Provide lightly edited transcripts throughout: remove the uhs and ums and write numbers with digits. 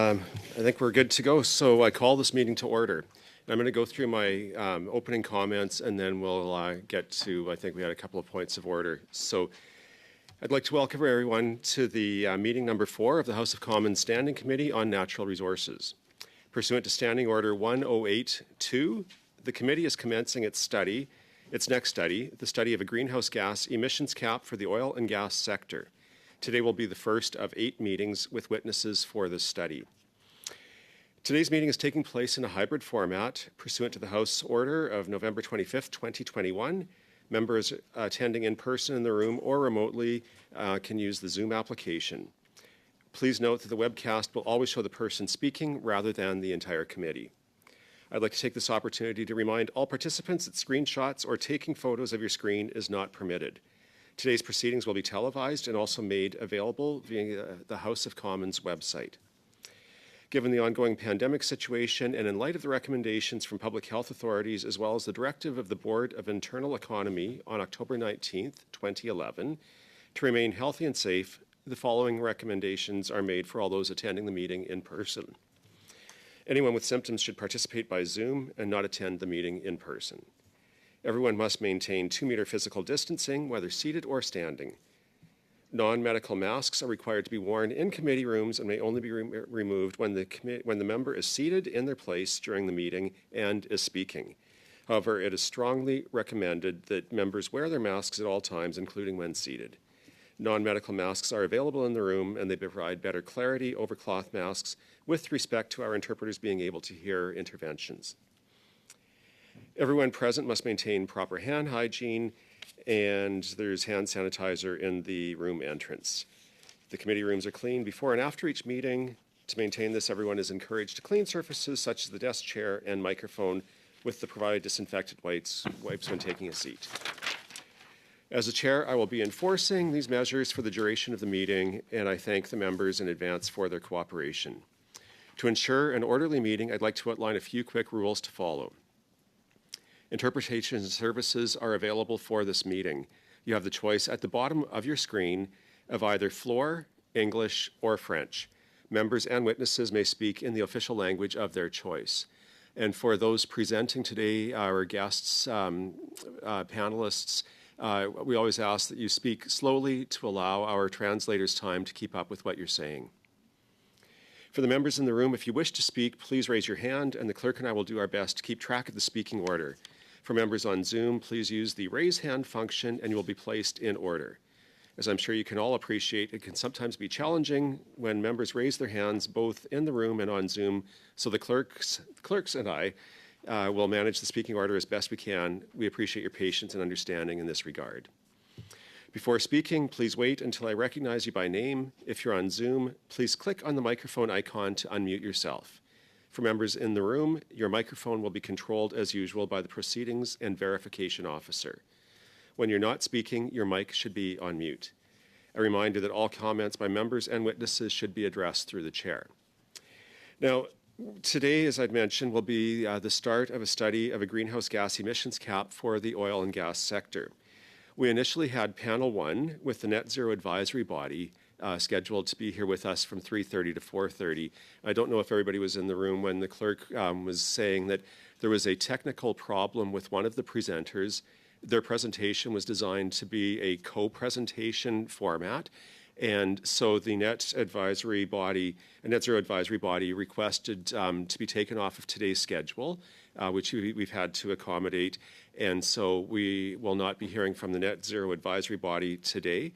I think we're good to go. So I call this meeting to order. I'm going to go through my opening comments and then we'll get to, I think we had a couple of points of order. So I'd like to welcome everyone to the meeting number 4 of the House of Commons Standing Committee on Natural Resources. Pursuant to Standing Order 1082, the committee is commencing its next study, the study of a greenhouse gas emissions cap for the oil and gas sector. Today will be the first of 8 meetings with witnesses for this study. Today's meeting is taking place in a hybrid format pursuant to the House Order of November 25th, 2021. Members attending in person in the room or remotely can use the Zoom application. Please note that the webcast will always show the person speaking rather than the entire committee. I'd like to take this opportunity to remind all participants that screenshots or taking photos of your screen is not permitted. Today's proceedings will be televised and also made available via the House of Commons website. Given the ongoing pandemic situation and in light of the recommendations from public health authorities as well as the directive of the Board of Internal Economy on October 19th, 2011, to remain healthy and safe, the following recommendations are made for all those attending the meeting in person. Anyone with symptoms should participate by Zoom and not attend the meeting in person. Everyone must maintain 2-meter physical distancing, whether seated or standing. Non-medical masks are required to be worn in committee rooms and may only be removed when the member is seated in their place during the meeting and is speaking. However, it is strongly recommended that members wear their masks at all times, including when seated. Non-medical masks are available in the room and they provide better clarity over cloth masks with respect to our interpreters being able to hear interventions. Everyone present must maintain proper hand hygiene, and there's hand sanitizer in the room entrance. The committee rooms are cleaned before and after each meeting. To maintain this, everyone is encouraged to clean surfaces such as the desk chair and microphone with the provided disinfectant wipes when taking a seat. As the chair, I will be enforcing these measures for the duration of the meeting, and I thank the members in advance for their cooperation. To ensure an orderly meeting, I'd like to outline a few quick rules to follow. Interpretation services are available for this meeting. You have the choice at the bottom of your screen of either Floor, English, or French. Members and witnesses may speak in the official language of their choice. And for those presenting today, our guests, panelists, we always ask that you speak slowly to allow our translators time to keep up with what you're saying. For the members in the room, if you wish to speak, please raise your hand and the clerk and I will do our best to keep track of the speaking order. For members on Zoom, please use the raise hand function and you will be placed in order. As I'm sure you can all appreciate, it can sometimes be challenging when members raise their hands both in the room and on Zoom, so the clerks and I will manage the speaking order as best we can. We appreciate your patience and understanding in this regard. Before speaking, please wait until I recognize you by name. If you're on Zoom, please click on the microphone icon to unmute yourself. For members in the room, your microphone will be controlled as usual by the Proceedings and Verification Officer. When you're not speaking, your mic should be on mute. A reminder that all comments by members and witnesses should be addressed through the chair. Now, today, as I'd mentioned, will be the start of a study of a greenhouse gas emissions cap for the oil and gas sector. We initially had panel 1 with the Net Zero Advisory Body scheduled to be here with us from 3:30 to 4:30. I don't know if everybody was in the room when the clerk was saying that there was a technical problem with one of the presenters. Their presentation was designed to be a co-presentation format, and so the Net Zero Advisory Body requested to be taken off of today's schedule, which we've had to accommodate. And so we will not be hearing from the Net Zero Advisory Body today.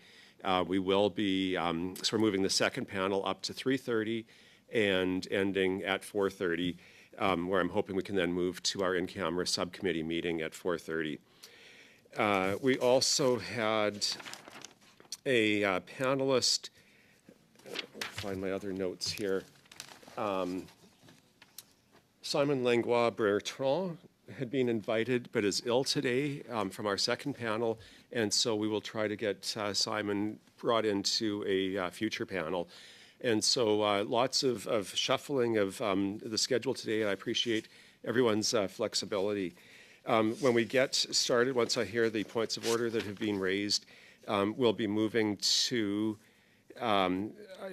We will be we're moving the second panel up to 3:30 and ending at 4:30, where I'm hoping we can then move to our in-camera subcommittee meeting at 4:30. We also had a panelist, I'll find my other notes here, Simon Langlois-Bertrand had been invited but is ill today from our second panel, and so we will try to get Simon brought into a future panel. And so lots of shuffling of the schedule today, and I appreciate everyone's flexibility. When we get started, once I hear the points of order that have been raised, we'll be moving to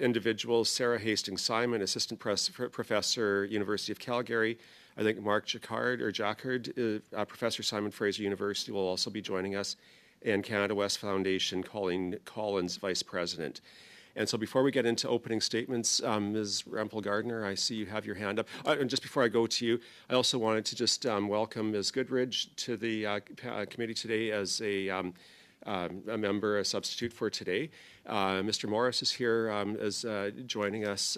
individuals: Sarah Hastings Simon, Assistant Professor, University of Calgary. I think Mark Jacquard, Professor, Simon Fraser University, will also be joining us, and Canada West Foundation, Colleen Collins, Vice President. And so before we get into opening statements, Ms. Rempel-Gardner, I see you have your hand up. And just before I go to you, I also wanted to just welcome Ms. Goodridge to the committee today as a member, a substitute for today. Mr. Morris is here as joining us,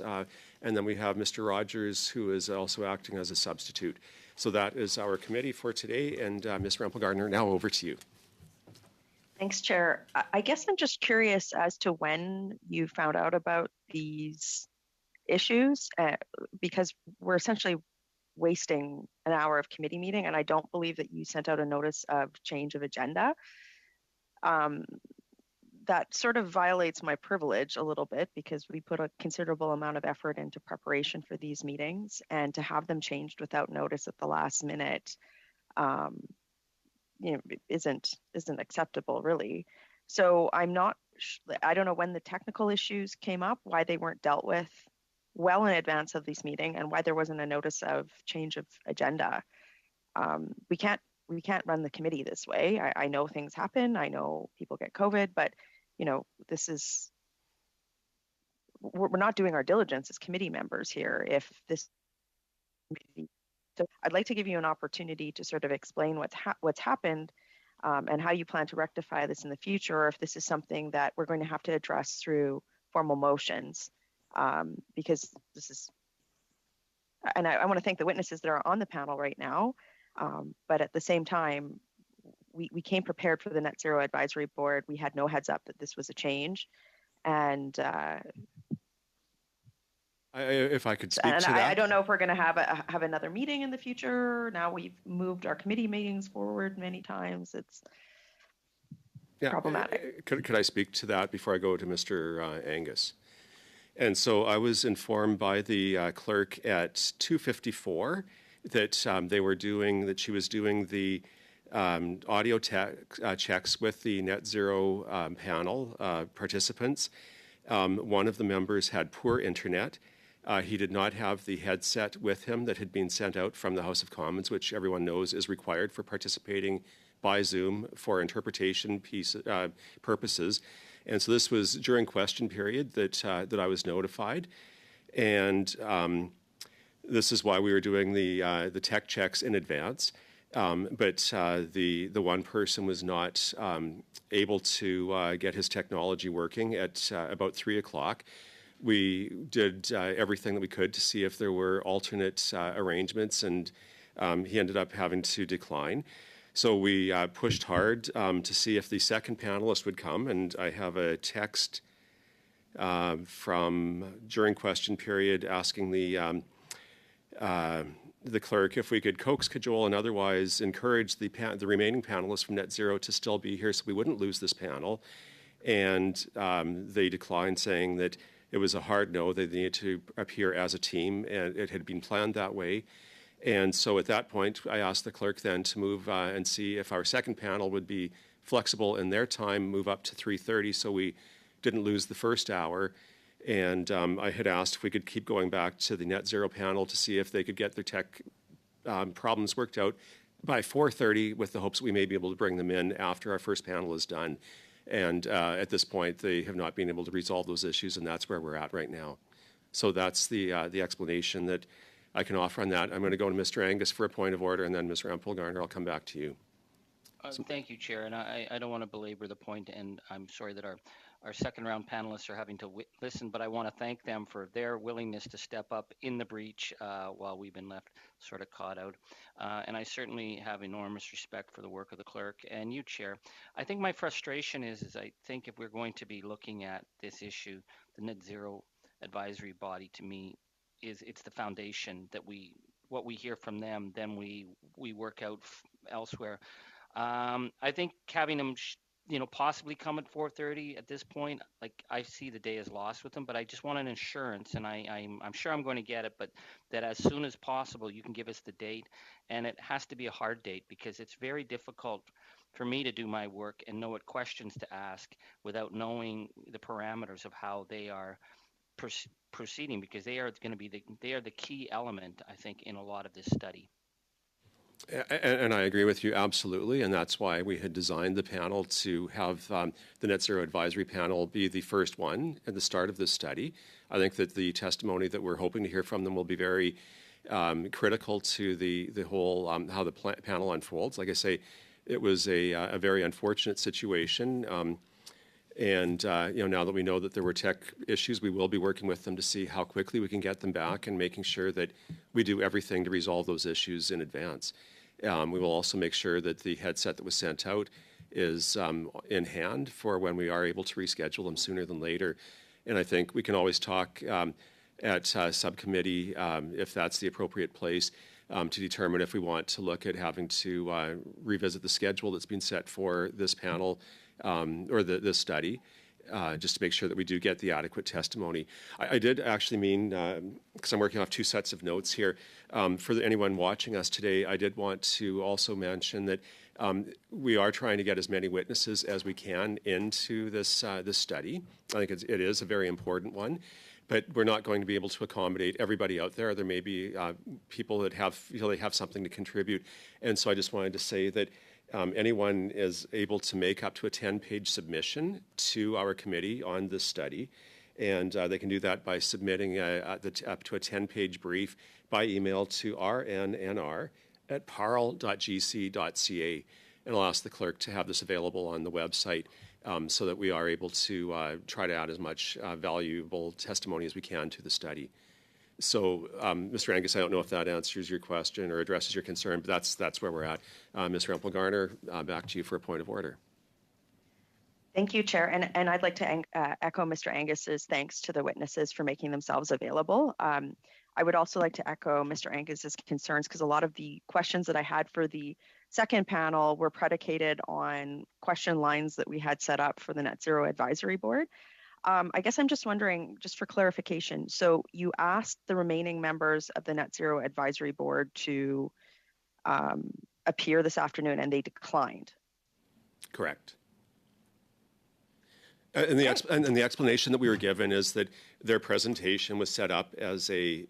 and then we have Mr. Rogers, who is also acting as a substitute. So that is our committee for today, and Ms. Rempel-Gardner, now over to you. Thanks, Chair. I guess I'm just curious as to when you found out about these issues, because we're essentially wasting an hour of committee meeting, and I don't believe that you sent out a notice of change of agenda. That sort of violates my privilege a little bit, because we put a considerable amount of effort into preparation for these meetings, and to have them changed without notice at the last minute isn't acceptable, really. So I don't know when the technical issues came up, why they weren't dealt with well in advance of this meeting, and why there wasn't a notice of change of agenda. We can't run the committee this way. I know things happen. I know people get COVID, but we're not doing our diligence as committee members here. So I'd like to give you an opportunity to sort of explain what's happened, and how you plan to rectify this in the future, or if this is something that we're going to have to address through formal motions, because this is, and I want to thank the witnesses that are on the panel right now, but at the same time, we came prepared for the Net Zero Advisory Board. We had no heads up that this was a change, and if I could speak to that. I don't know if we're going to have another meeting in the future. Now we've moved our committee meetings forward many times. It's problematic. Could I speak to that before I go to Mr. Angus? And so I was informed by the clerk at 2:54 that she was doing the audio checks with the Net Zero panel participants. One of the members had poor internet. He did not have the headset with him that had been sent out from the House of Commons, which everyone knows is required for participating by Zoom for interpretation purposes. And so this was during question period that I was notified. And this is why we were doing the tech checks in advance. But the one person was not able to get his technology working at about 3 o'clock. We did everything that we could to see if there were alternate arrangements, and he ended up having to decline. So we pushed hard to see if the second panelist would come, and I have a text from during question period asking the clerk if we could coax, cajole, and otherwise encourage the remaining panelists from Net Zero to still be here so we wouldn't lose this panel. And they declined, saying that it was a hard no. They needed to appear as a team, and it had been planned that way. And so at that point, I asked the clerk then to move and see if our second panel would be flexible in their time, move up to 3:30 so we didn't lose the first hour. And I had asked if we could keep going back to the Net Zero panel to see if they could get their tech problems worked out by 4:30, with the hopes that we may be able to bring them in after our first panel is done. And at this point, they have not been able to resolve those issues, and that's where we're at right now. So that's the explanation that I can offer on that. I'm going to go to Mr. Angus for a point of order, and then Ms. Rempel-Gardner, I'll come back to you. Thank you, Chair. And I don't want to belabor the point, and I'm sorry that our second round panelists are having to listen, but I want to thank them for their willingness to step up in the breach while we've been left sort of caught out. And I certainly have enormous respect for the work of the clerk and you, Chair. I think my frustration is I think if we're going to be looking at this issue, the Net Zero Advisory Body, to me, it's the foundation that what we hear from them, then we work out elsewhere. I think having them possibly come at 4:30 at this point, like, I see the day as lost with them, but I just want an assurance, and I'm sure I'm going to get it, but that as soon as possible you can give us the date, and it has to be a hard date, because it's very difficult for me to do my work and know what questions to ask without knowing the parameters of how they are proceeding, because they are going to be they are the key element, I think, in a lot of this study. And I agree with you absolutely, and that's why we had designed the panel to have the Net Zero Advisory Panel be the first one at the start of this study. I think that the testimony that we're hoping to hear from them will be very critical to the whole how the panel unfolds. Like I say, it was a very unfortunate situation. And now that we know that there were tech issues, we will be working with them to see how quickly we can get them back and making sure that we do everything to resolve those issues in advance. We will also make sure that the headset that was sent out is in hand for when we are able to reschedule them sooner than later. And I think we can always talk at subcommittee, if that's the appropriate place, to determine if we want to look at having to revisit the schedule that's been set for this panel or this study, just to make sure that we do get the adequate testimony. I did actually mean, because I'm working off two sets of notes here, for anyone watching us today, I did want to also mention that we are trying to get as many witnesses as we can into this study. I think it is a very important one, but we're not going to be able to accommodate everybody out there. There may be people that feel they have something to contribute, and so I just wanted to say that anyone is able to make up to a 10-page submission to our committee on this study, and they can do that by submitting up to a 10-page brief by email to rnnr@parle.gc.ca. And I'll ask the clerk to have this available on the website so that we are able to try to add as much valuable testimony as we can to the study. So, Mr. Angus, I don't know if that answers your question or addresses your concern, but that's where we're at. Ms. Rempel-Garner, back to you for a point of order. Thank you, Chair. And I'd like to echo Mr. Angus's thanks to the witnesses for making themselves available. I would also like to echo Mr. Angus's concerns, because a lot of the questions that I had for the second panel were predicated on question lines that we had set up for the Net Zero Advisory Board. I guess I'm just wondering, just for clarification, so you asked the remaining members of the Net Zero Advisory Board to appear this afternoon, and they declined? Correct. And the explanation that we were given is that their presentation was set up as a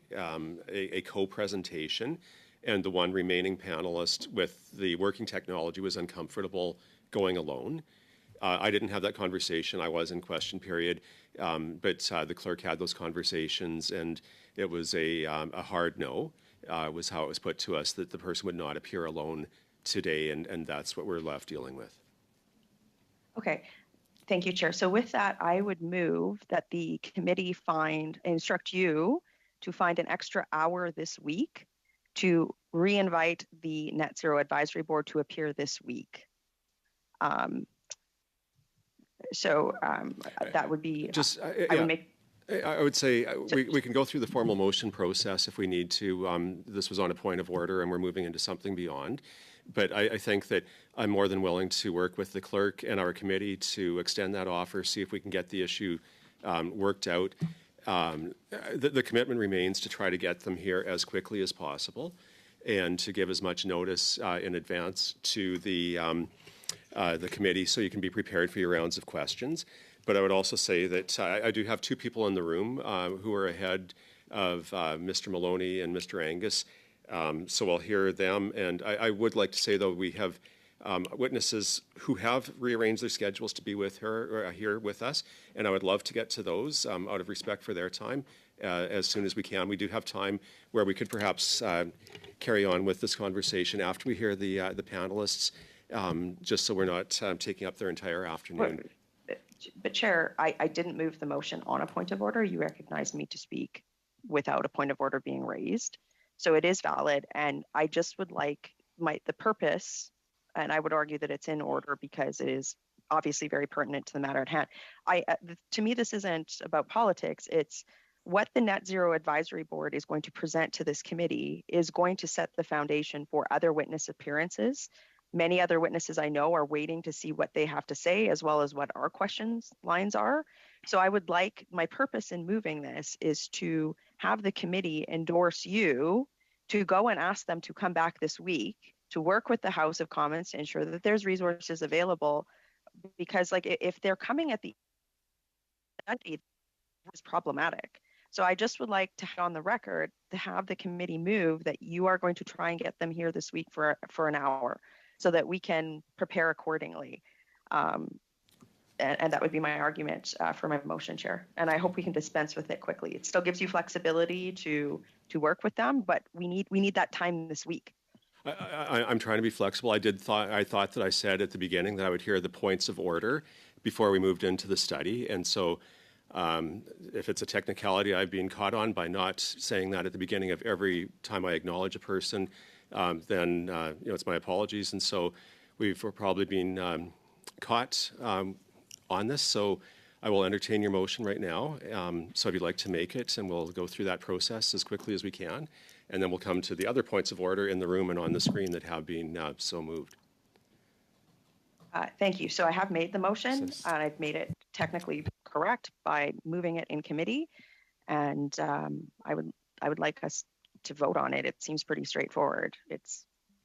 co-presentation, and the one remaining panelist with the working technology was uncomfortable going alone. I didn't have that conversation. I was in question period, but the clerk had those conversations, and it was a hard no, was how it was put to us, that the person would not appear alone today, and that's what we're left dealing with. Okay. Thank you, Chair. So with that, I would move that the committee instruct you to find an extra hour this week to re-invite the Net Zero Advisory Board to appear this week. That would be just. I would say we can go through the formal motion process if we need to. This was on a point of order, and we're moving into something beyond. But I think that I'm more than willing to work with the clerk and our committee to extend that offer, see if we can get the issue worked out. The commitment remains to try to get them here as quickly as possible, and to give as much notice in advance to the committee so you can be prepared for your rounds of questions. But I would also say that I do have two people in the room who are ahead of Mr. Maloney and Mr. Angus. So I'll hear them. And I would like to say, though, we have witnesses who have rearranged their schedules to be with her or here with us. And I would love to get to those out of respect for their time as soon as we can. We do have time where we could perhaps carry on with this conversation after we hear the panelists, just so we're not taking up their entire afternoon. But Chair, I didn't move the motion on a point of order. You recognized me to speak without a point of order being raised. So it is valid, and I just would like the purpose, and I would argue that it's in order because it is obviously very pertinent to the matter at hand. To me, this isn't about politics. It's what the Net Zero Advisory Board is going to present to this committee is going to set the foundation for other witness appearances. Many other witnesses I know are waiting to see what they have to say, as well as what our questions lines are. So I would like, my purpose in moving this is to have the committee endorse you to go and ask them to come back this week to work with the House of Commons to ensure that there's resources available, because like if they're coming at the end, it's problematic. So I just would like to have on the record to have the committee move that you are going to try and get them here this week for an hour so that we can prepare accordingly. And that would be my argument for my motion, Chair. And I hope we can dispense with it quickly. It still gives you flexibility to work with them, but we need that time this week. I'm trying to be flexible. I thought that I said at the beginning that I would hear the points of order before we moved into the study, and so if it's a technicality I've been caught on by not saying that at the beginning of every time I acknowledge a person, then it's my apologies. And so we've probably been caught on this. So I will entertain your motion right now. So if you'd like to make it, and we'll go through that process as quickly as we can. And then we'll come to the other points of order in the room and on the screen that have been so moved. Thank you. So I have made the motion, and I've made it technically correct by moving it in committee. And I would like us to vote on it. It seems pretty straightforward.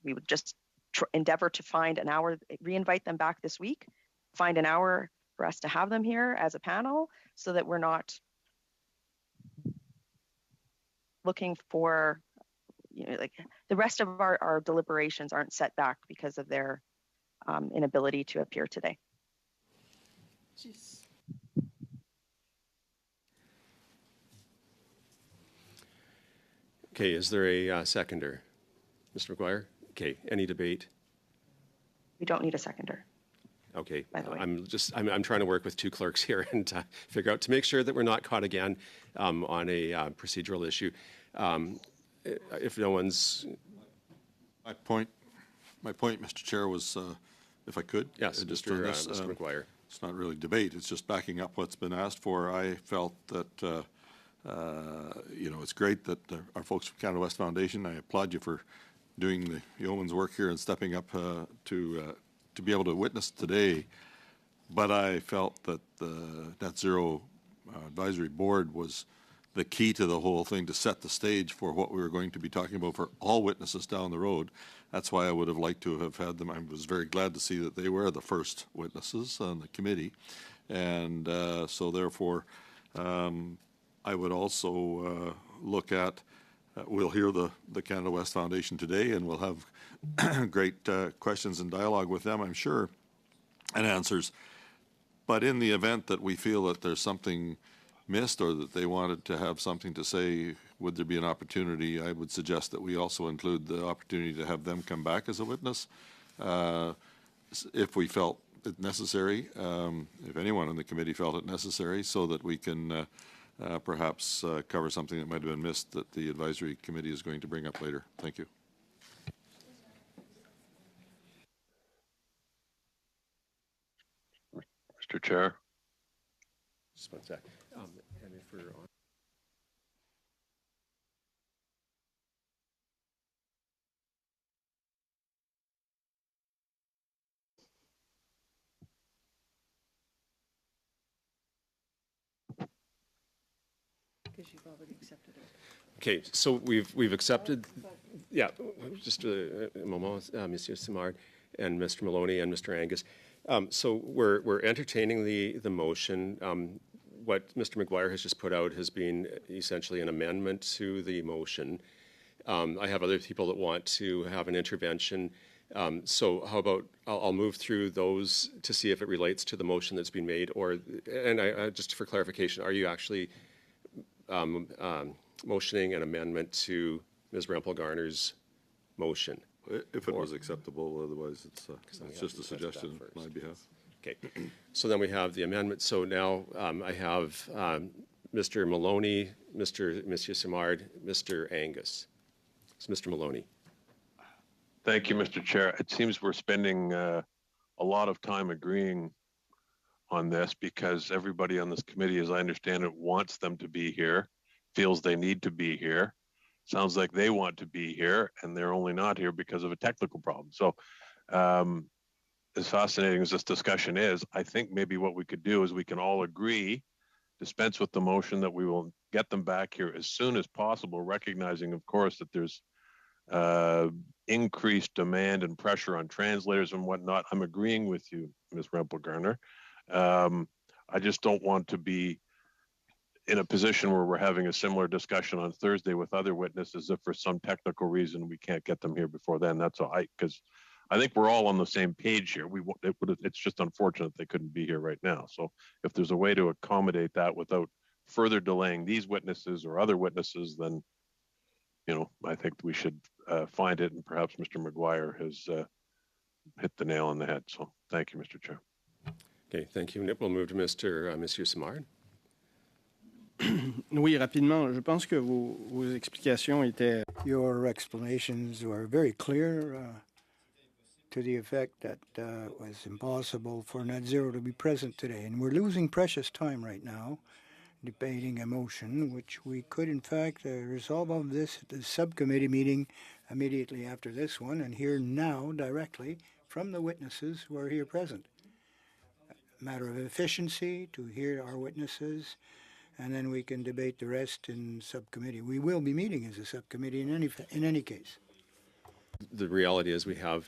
We would just endeavor to find an hour, re-invite them back this week, find an hour for us to have them here as a panel so that we're not looking for, like the rest of our deliberations aren't set back because of their inability to appear today. Jeez. Okay, is there a seconder? Mr. McGuire? Okay, any debate? We don't need a seconder. Okay, by the way. I'm trying to work with two clerks here and figure out to make sure that we're not caught again on a procedural issue. If no one's... My point, Mr. Chair, was, if I could, yes, just Mr. on this, Mr. McGuire. It's not really debate. It's just backing up what's been asked for. I felt that, it's great that our folks from Canada West Foundation, I applaud you for doing the yeoman's work here and stepping up to be able to witness today. But I felt that the Net Zero Advisory Board was the key to the whole thing, to set the stage for what we were going to be talking about for all witnesses down the road. That's why I would have liked to have had them. I was very glad to see that they were the first witnesses on the committee. And so therefore, I would also look at, we'll hear the Canada West Foundation today, and we'll have great questions and dialogue with them, I'm sure, and answers. But in the event that we feel that there's something missed or that they wanted to have something to say, would there be an opportunity? I would suggest that we also include the opportunity to have them come back as a witness if we felt it necessary, if anyone on the committee felt it necessary, so that we can perhaps cover something that might have been missed that the advisory committee is going to bring up later. Thank you. Mr. Chair. Just one sec. And if we're on. Because you've already accepted it. Okay, so we've accepted, yeah, just a moment, Monsieur Simard and Mr. Maloney and Mr. Angus. So we're entertaining the motion. What Mr. McGuire has just put out has been essentially an amendment to the motion. I have other people that want to have an intervention. So how about I'll move through those to see if it relates to the motion that's been made, and just for clarification, are you actually motioning an amendment to Ms. Rempel-Garner's motion? If it was acceptable, otherwise it's just a suggestion on my behalf. Okay, so then we have the amendment. So now I have Mr. Maloney, Monsieur Simard, Mr. Angus. So Mr. Maloney. Thank you, Mr. Chair. It seems we're spending a lot of time agreeing on this because everybody on this committee, as I understand it, wants them to be here, feels they need to be here. Sounds like they want to be here and they're only not here because of a technical problem. So as fascinating as this discussion is, I think maybe what we could do is we can all agree, dispense with the motion that we will get them back here as soon as possible, recognizing, of course, that there's increased demand and pressure on translators and whatnot. I'm agreeing with you, Ms. Rempel-Garner. I just don't want to be in a position where we're having a similar discussion on Thursday with other witnesses if for some technical reason we can't get them here before then. That's all because I think we're all on the same page here. It's just unfortunate they couldn't be here right now. So if there's a way to accommodate that without further delaying these witnesses or other witnesses, then, I think we should find it. And perhaps Mr. McGuire has hit the nail on the head. So thank you, Mr. Chair. Okay, thank you. We'll move to Monsieur Simard. Oui, rapidement, je pense que vos explications étaient... Your explanations were very clear to the effect that it was impossible for Net Zero to be present today. And we're losing precious time right now debating a motion, which we could, in fact, resolve on this at the subcommittee meeting immediately after this one and hear now directly from the witnesses who are here present. A matter of efficiency to hear our witnesses, and then we can debate the rest in subcommittee. We will be meeting as a subcommittee in any case. The reality is we have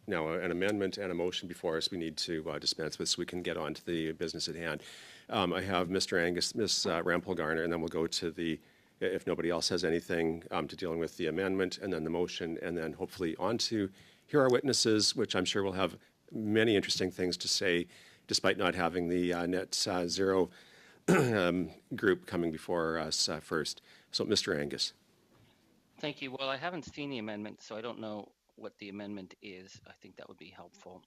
now an amendment and a motion before us we need to dispense with so we can get on to the business at hand. I have Mr. Angus, Ms. Rempel-Garner, and then we'll go to if nobody else has anything, to dealing with the amendment and then the motion, and then hopefully on to hear our witnesses, which I'm sure will have many interesting things to say, despite not having the Net Zero group coming before us first. So, Mr. Angus. Thank you. Well, I haven't seen the amendment, so I don't know what the amendment is. I think that would be helpful.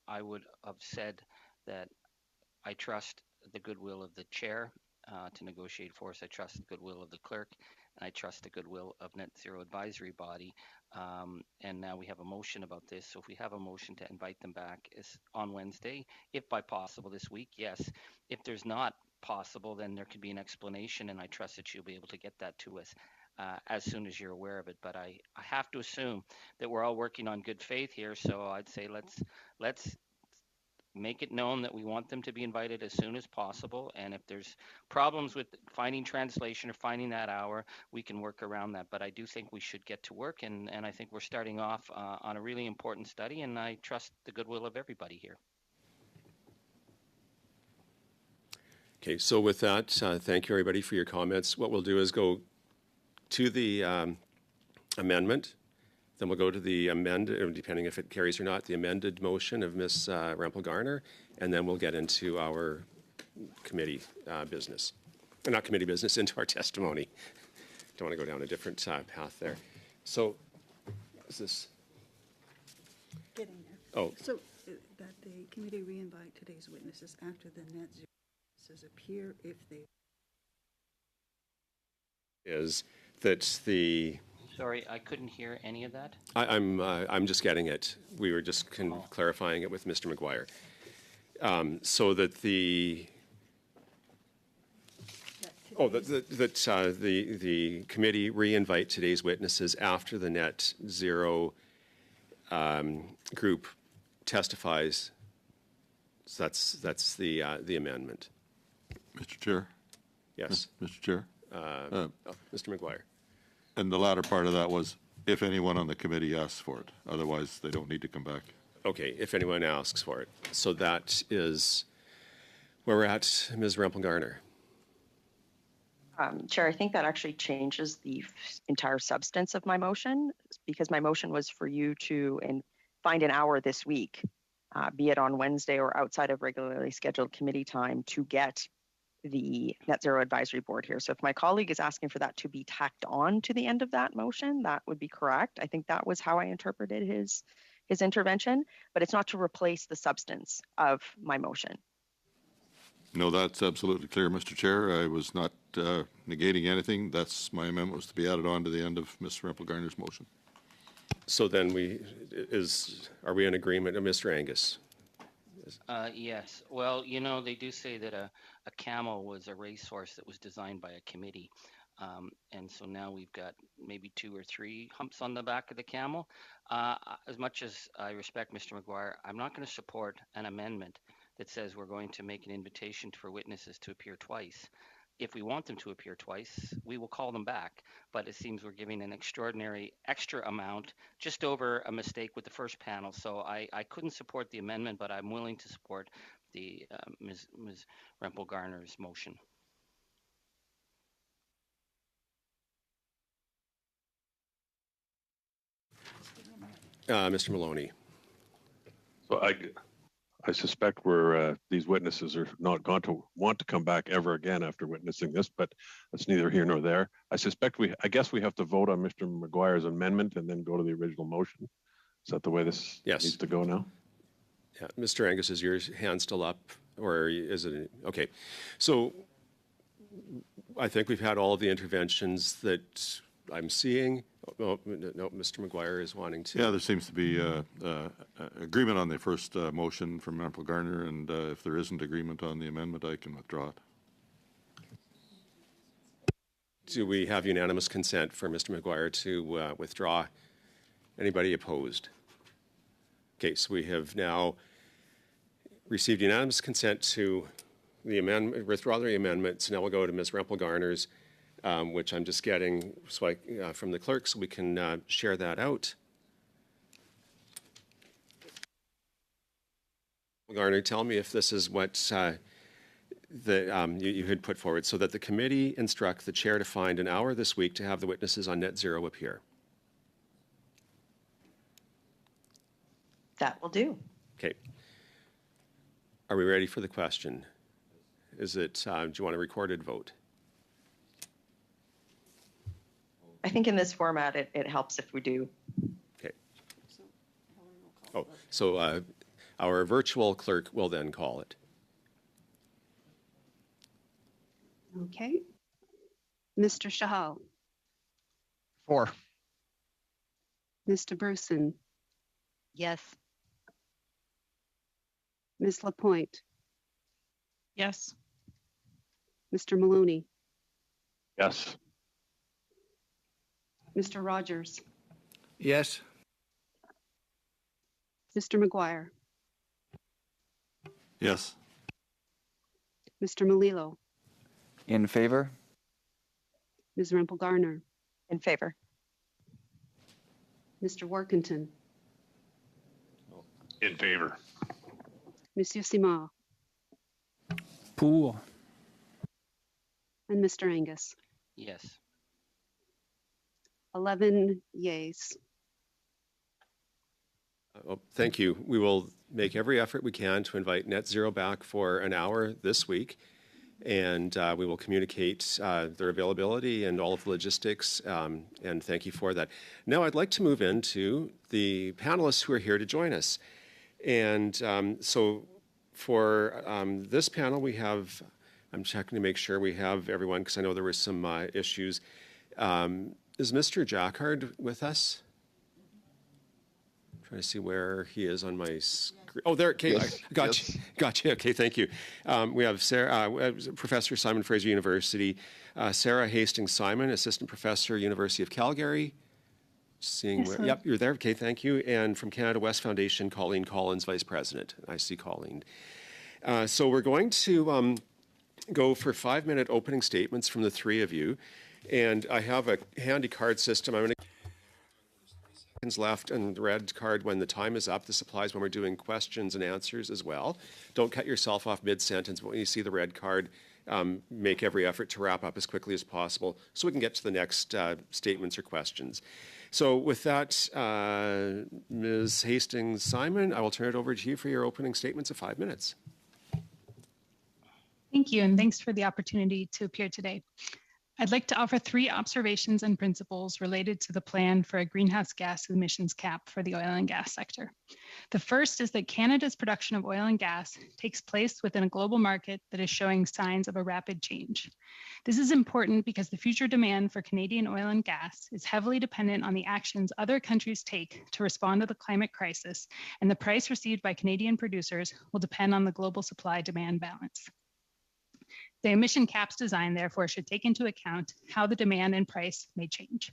I would have said that I trust the goodwill of the chair to negotiate for us. I trust the goodwill of the clerk, and I trust the goodwill of Net Zero Advisory Body. And now we have a motion about this. So if we have a motion to invite them back on Wednesday, if by possible this week, yes. If there's not possible, then there could be an explanation, and I trust that you'll be able to get that to us as soon as you're aware of it. But I have to assume that we're all working on good faith here. So I'd say let's make it known that we want them to be invited as soon as possible. And if there's problems with finding translation or finding that hour, we can work around that. But I do think we should get to work. And I think we're starting off on a really important study. And I trust the goodwill of everybody here. Okay, so with that, thank you everybody for your comments. What we'll do is go to the amendment, then we'll go to the depending if it carries or not, the amended motion of Ms. Rempel-Garner, and then we'll get into our committee business. Not committee business, into our testimony. Don't want to go down a different path there. So, is this? Getting there. Oh. So that the committee re-invite today's witnesses after the Net Zero witnesses appear if they... Is that the... Sorry, I couldn't hear any of that. I'm just getting it. We were just clarifying it with Mr. McGuire. So that the the committee re-invite today's witnesses after the Net Zero group testifies. So that's the amendment. Mr. Chair? Yes. Mr. Chair? Mr. McGuire. And the latter part of that was if anyone on the committee asks for it. Otherwise, they don't need to come back. Okay, if anyone asks for it. So that is where we're at, Ms. Rempel-Garner. Chair, I think that actually changes the entire substance of my motion, because my motion was for you to find an hour this week, be it on Wednesday or outside of regularly scheduled committee time, to get the Net Zero Advisory Board here. So if my colleague is asking for that to be tacked on to the end of that motion, that would be correct. I think that was how I interpreted his intervention, but it's not to replace the substance of my motion. No, that's absolutely clear, Mr. Chair. I was not negating anything. That's my amendment, was to be added on to the end of Ms. Rempel-Garner's motion. So then are we in agreement, Mr. Angus? Yes. Well, they do say that a camel was a racehorse that was designed by a committee. And so now we've got maybe 2 or 3 humps on the back of the camel. As much as I respect Mr. McGuire, I'm not going to support an amendment that says we're going to make an invitation for witnesses to appear twice. if we want them to appear twice, we will call them back. But it seems we're giving an extraordinary extra amount just over a mistake with the first panel. So I couldn't support the amendment, but I'm willing to support the Ms. Rempel-Garner's motion. Mr. Maloney. So I suspect these witnesses are not going to want to come back ever again after witnessing this, but that's neither here nor there. I guess we have to vote on Mr. McGuire's amendment and then go to the original motion. Is that the way this needs to go now? Yeah, Mr. Angus, is your hand still up, or is it okay? So I think we've had all of the interventions that I'm seeing. Oh, no, Mr. McGuire is wanting to. Yeah, there seems to be agreement on the first motion from Rempel-Garner, and if there isn't agreement on the amendment, I can withdraw it. Do we have unanimous consent for Mr. McGuire to withdraw? Anybody opposed? Okay, so we have now received unanimous consent to the amendment, withdraw the amendment. So now we'll go to Ms. Rempel-Garner's, which I'm just getting from the clerk so we can share that out. Garner, tell me if this is what you had put forward, so that the committee instruct the chair to find an hour this week to have the witnesses on net zero appear. That will do. Okay. Are we ready for the question? Is it, do you want a recorded vote? I think in this format, it helps if we do. Okay. Oh, so our virtual clerk will then call it. Okay. Mr. Shahal. 4. Mr. Bruson. Yes. Ms. Lapointe. Yes. Mr. Maloney. Yes. Mr. Rogers. Yes. Mr. McGuire. Yes. Mr. Melillo. In favor? Ms. Rempel-Garner. In favor. Mr. Workington. In favor. Monsieur Simard. Pour. And Mr. Angus. Yes. 11 yeas. Well, thank you. We will make every effort we can to invite Net Zero back for an hour this week, and we will communicate their availability and all of the logistics, and thank you for that. Now I'd like to move into the panelists who are here to join us. And so for this panel, we have, I'm checking to make sure we have everyone, because I know there were some issues. Is Mr. Jacquard with us? I'm trying to see where he is on my screen. Oh, there. Okay, yes, gotcha. Okay, thank you. We have Sarah, Professor Simon Fraser University, Sarah Hastings Simon, Assistant Professor, University of Calgary. Seeing Yes, where, sir. yep, you're there. Okay, thank you. And from Canada West Foundation, Colleen Collins, Vice President. I see Colleen. So we're going to go for 5-minute opening statements from the three of you. And I have a handy card system. I'm going to seconds left and the red card when the time is up. This applies when we're doing questions and answers as well. Don't cut yourself off mid-sentence, but when you see the red card, make every effort to wrap up as quickly as possible so we can get to the next statements or questions. So with that, Ms. Hastings-Simon, I will turn it over to you for your opening statements of 5 minutes. Thank you, and thanks for the opportunity to appear today. I'd like to offer 3 observations and principles related to the plan for a greenhouse gas emissions cap for the oil and gas sector. The first is that Canada's production of oil and gas takes place within a global market that is showing signs of a rapid change. This is important because the future demand for Canadian oil and gas is heavily dependent on the actions other countries take to respond to the climate crisis, and the price received by Canadian producers will depend on the global supply-demand balance. The emission caps design, therefore, should take into account how the demand and price may change.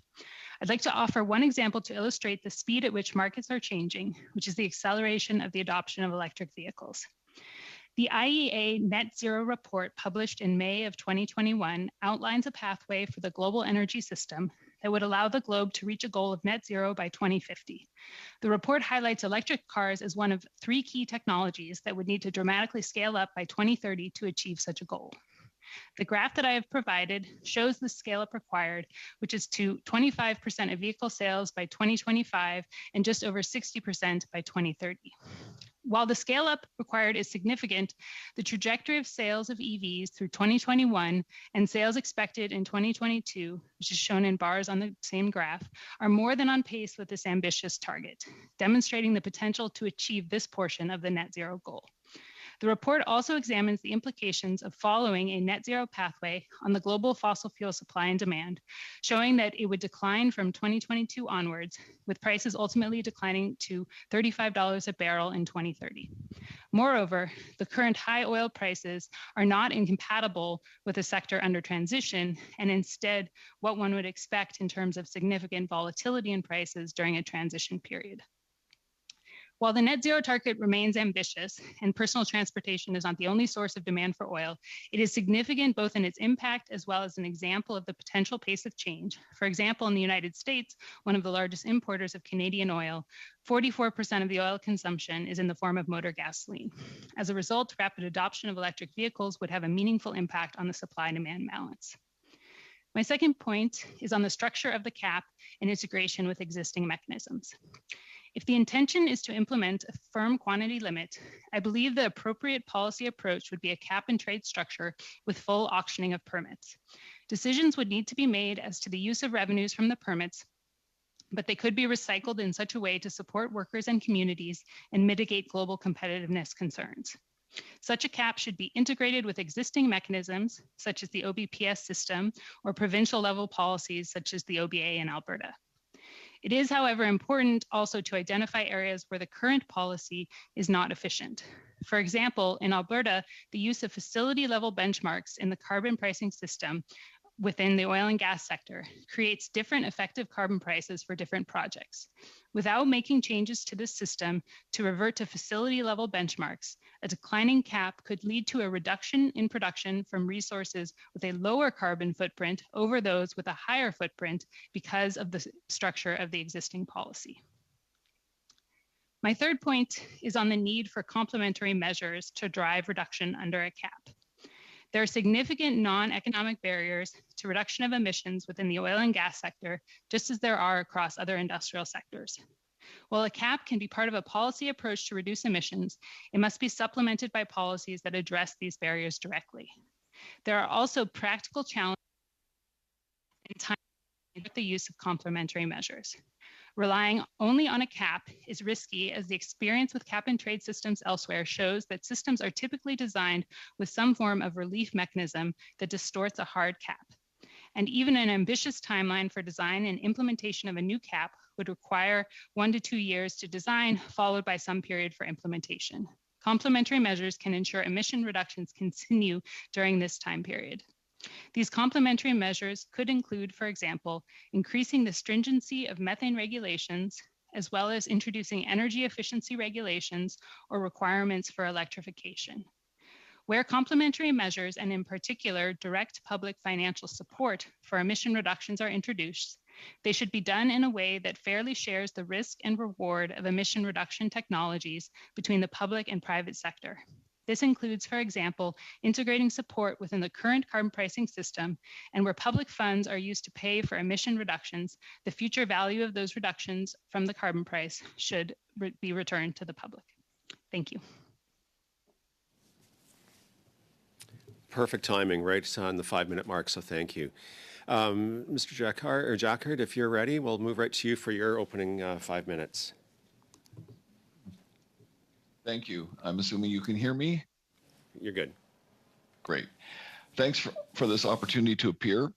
I'd like to offer one example to illustrate the speed at which markets are changing, which is the acceleration of the adoption of electric vehicles. The IEA Net Zero report published in May of 2021 outlines a pathway for the global energy system that would allow the globe to reach a goal of net zero by 2050. The report highlights electric cars as one of 3 key technologies that would need to dramatically scale up by 2030 to achieve such a goal. The graph that I have provided shows the scale up required, which is to 25% of vehicle sales by 2025 and just over 60% by 2030. While the scale up required is significant, the trajectory of sales of EVs through 2021 and sales expected in 2022, which is shown in bars on the same graph, are more than on pace with this ambitious target, demonstrating the potential to achieve this portion of the net zero goal. The report also examines the implications of following a net zero pathway on the global fossil fuel supply and demand, showing that it would decline from 2022 onwards, with prices ultimately declining to $35 a barrel in 2030. Moreover, the current high oil prices are not incompatible with a sector under transition, and instead what one would expect in terms of significant volatility in prices during a transition period. While the net zero target remains ambitious and personal transportation is not the only source of demand for oil, it is significant both in its impact as well as an example of the potential pace of change. For example, in the United States, one of the largest importers of Canadian oil, 44% of the oil consumption is in the form of motor gasoline. As a result, rapid adoption of electric vehicles would have a meaningful impact on the supply-demand balance. My second point is on the structure of the cap and integration with existing mechanisms. If the intention is to implement a firm quantity limit, I believe the appropriate policy approach would be a cap and trade structure with full auctioning of permits. Decisions would need to be made as to the use of revenues from the permits, but they could be recycled in such a way to support workers and communities and mitigate global competitiveness concerns. Such a cap should be integrated with existing mechanisms, such as the OBPS system, or provincial level policies, such as the OBA in Alberta. It is, however, important also to identify areas where the current policy is not efficient. For example, in Alberta, the use of facility-level benchmarks in the carbon pricing system within the oil and gas sector creates different effective carbon prices for different projects. Without making changes to this system to revert to facility-level benchmarks, a declining cap could lead to a reduction in production from resources with a lower carbon footprint over those with a higher footprint because of the structure of the existing policy. My third point is on the need for complementary measures to drive reduction under a cap. There are significant non-economic barriers to reduction of emissions within the oil and gas sector, just as there are across other industrial sectors. While a cap can be part of a policy approach to reduce emissions, it must be supplemented by policies that address these barriers directly. There are also practical challenges in time with the use of complementary measures. Relying only on a cap is risky, as the experience with cap and trade systems elsewhere shows that systems are typically designed with some form of relief mechanism that distorts a hard cap. And even an ambitious timeline for design and implementation of a new cap would require 1 to 2 years to design, followed by some period for implementation. Complementary measures can ensure emission reductions continue during this time period. These complementary measures could include, for example, increasing the stringency of methane regulations, as well as introducing energy efficiency regulations or requirements for electrification. Where complementary measures, and in particular, direct public financial support for emission reductions are introduced, they should be done in a way that fairly shares the risk and reward of emission reduction technologies between the public and private sector. This includes, for example, integrating support within the current carbon pricing system, and where public funds are used to pay for emission reductions, the future value of those reductions from the carbon price should be returned to the public. Thank you. Perfect timing, right on the 5-minute mark, so thank you. Mr. Jacquard, if you're ready, we'll move right to you for your opening 5 minutes. Thank you. I'm assuming you can hear me? You're good. Great. Thanks for this opportunity to appear.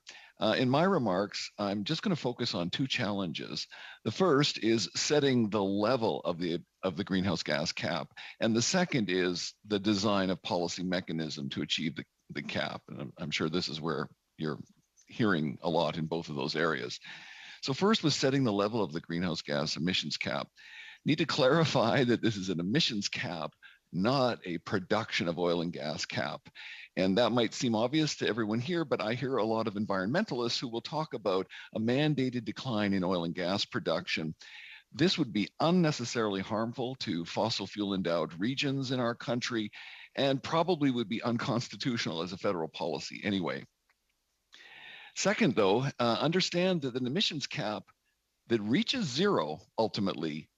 In my remarks, I'm just going to focus on 2 challenges. The first is setting the level of the greenhouse gas cap, and the second is the design of policy mechanism to achieve the cap. And I'm sure this is where you're hearing a lot in both of those areas. So first, with setting the level of the greenhouse gas emissions cap, need to clarify that this is an emissions cap, not a production of oil and gas cap. And that might seem obvious to everyone here, but I hear a lot of environmentalists who will talk about a mandated decline in oil and gas production. This would be unnecessarily harmful to fossil fuel endowed regions in our country and probably would be unconstitutional as a federal policy anyway. Second, though, understand that an emissions cap that reaches zero ultimately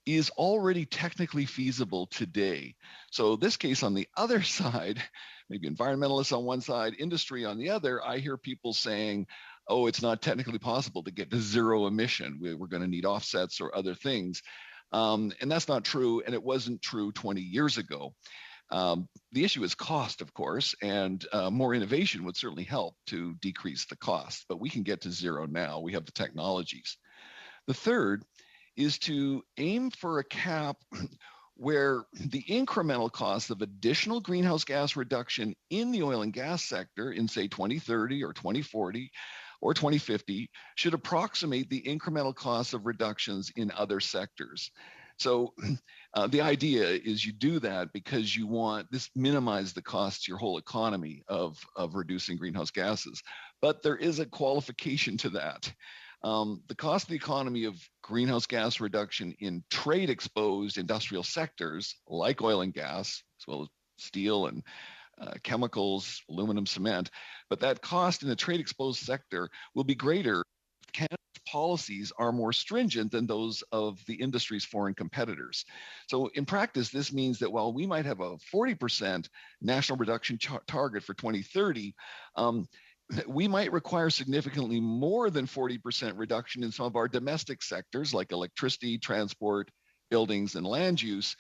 is already technically feasible today. So this case on the other side, maybe environmentalists on one side, industry on the other, I hear people saying, oh, it's not technically possible to get to zero emission. We're going to need offsets or other things. And that's not true, and it wasn't true 20 years ago. The issue is cost, of course, and more innovation would certainly help to decrease the cost, but we can get to zero now. We have the technologies. The third is to aim for a cap where the incremental cost of additional greenhouse gas reduction in the oil and gas sector in, say, 2030 or 2040 or 2050 should approximate the incremental cost of reductions in other sectors. So the idea is you do that because you want this minimize the cost to your whole economy of reducing greenhouse gases. But there is a qualification to that. The cost of the economy of greenhouse gas reduction in trade exposed industrial sectors like oil and gas, as well as steel and chemicals, aluminum, cement, but that cost in the trade exposed sector will be greater if Canada's policies are more stringent than those of the industry's foreign competitors. So in practice, this means that while we might have a 40% national reduction target for 2030, we might require significantly more than 40% reduction in some of our domestic sectors like electricity, transport, buildings, and land use.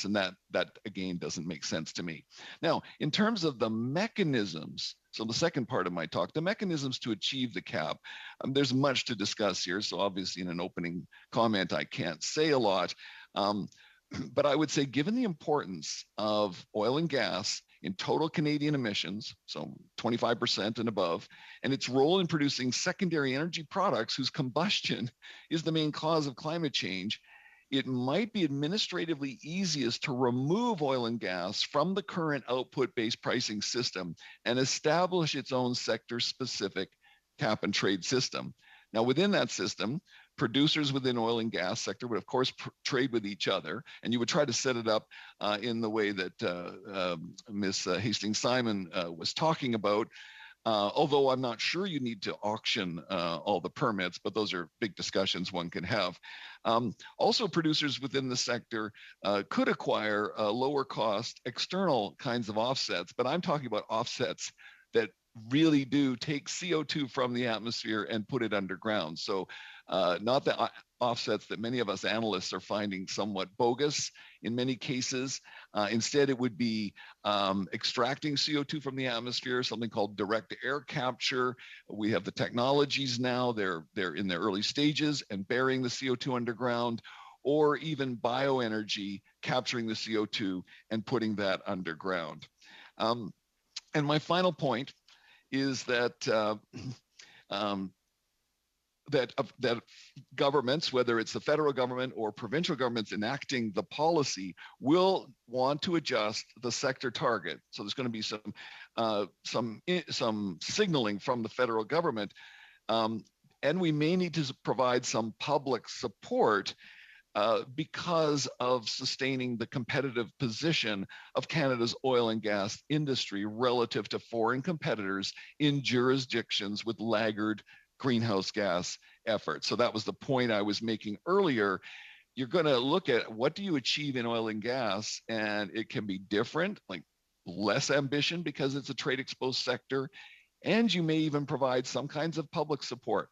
And that again doesn't make sense to me. Now, in terms of the mechanisms, so the second part of my talk, the mechanisms to achieve the cap, there's much to discuss here. So obviously in an opening comment, I can't say a lot, but I would say given the importance of oil and gas in total Canadian emissions, so 25% and above, and its role in producing secondary energy products whose combustion is the main cause of climate change, it might be administratively easiest to remove oil and gas from the current output-based pricing system and establish its own sector-specific cap and trade system. Now, within that system, producers within oil and gas sector would, of course, trade with each other, and you would try to set it up in the way that Ms. Hastings-Simon was talking about. Although I'm not sure you need to auction all the permits, but those are big discussions one can have. Also, producers within the sector could acquire lower cost external kinds of offsets, but I'm talking about offsets that really do take CO2 from the atmosphere and put it underground. So not the offsets that many of us analysts are finding somewhat bogus in many cases. Instead, it would be extracting CO2 from the atmosphere, something called direct air capture. We have the technologies now, they're in their early stages and burying the CO2 underground, or even bioenergy, capturing the CO2 and putting that underground. And my final point is that that governments, whether it's the federal government or provincial governments enacting the policy, will want to adjust the sector target. So there's going to be some signaling from the federal government, and we may need to provide some public support because of sustaining the competitive position of Canada's oil and gas industry relative to foreign competitors in jurisdictions with laggard greenhouse gas efforts. So that was the point I was making earlier. You're going to look at what do you achieve in oil and gas, and it can be different, like less ambition because it's a trade exposed sector, and you may even provide some kinds of public support.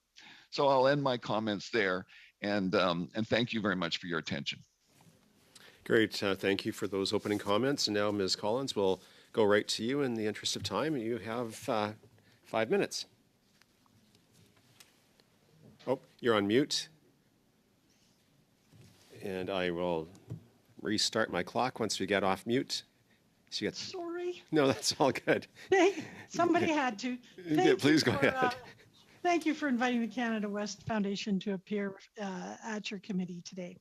So I'll end my comments there, and thank you very much for your attention. Great, thank you for those opening comments. And now, Ms. Collins, we'll go right to you in the interest of time. You have 5 minutes. Oh, you're on mute. And I will restart my clock once we get off mute. So you got Sorry. sorry. No, that's all good. Somebody had to. Yeah, please go ahead. Thank you for inviting the Canada West Foundation to appear at your committee today.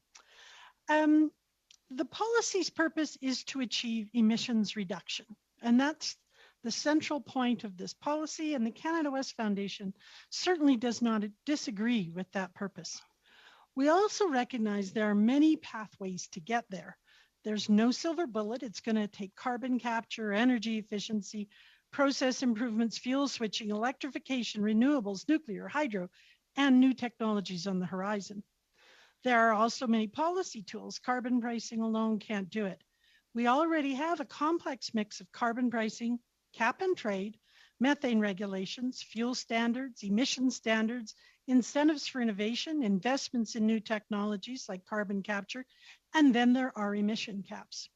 The policy's purpose is to achieve emissions reduction, and that's the central point of this policy, and the Canada West Foundation certainly does not disagree with that purpose. We also recognize there are many pathways to get there. There's no silver bullet. It's going to take carbon capture, energy efficiency, process improvements, fuel switching, electrification, renewables, nuclear, hydro, and new technologies on the horizon. There are also many policy tools. Carbon pricing alone can't do it. We already have a complex mix of carbon pricing, cap and trade, methane regulations, fuel standards, emission standards, incentives for innovation, investments in new technologies like carbon capture, and then there are emission caps.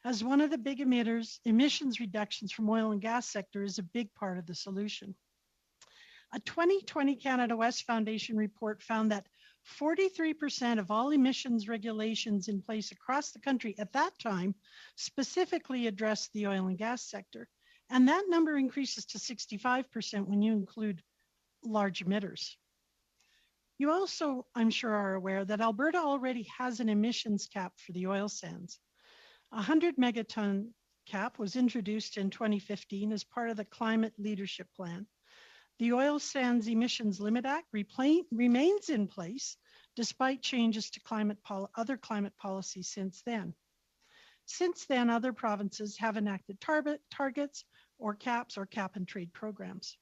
As one of the big emitters, emissions reductions from oil and gas sector is a big part of the solution. A 2020 Canada West Foundation report found that 43% of all emissions regulations in place across the country at that time specifically addressed the oil and gas sector. And that number increases to 65% when you include large emitters. You also, I'm sure, are aware that Alberta already has an emissions cap for the oil sands. A 100 megaton cap was introduced in 2015 as part of the Climate Leadership Plan. The Oil Sands Emissions Limit Act remains in place despite changes to other climate policies since then. Since then, other provinces have enacted targets or caps or cap and trade programs.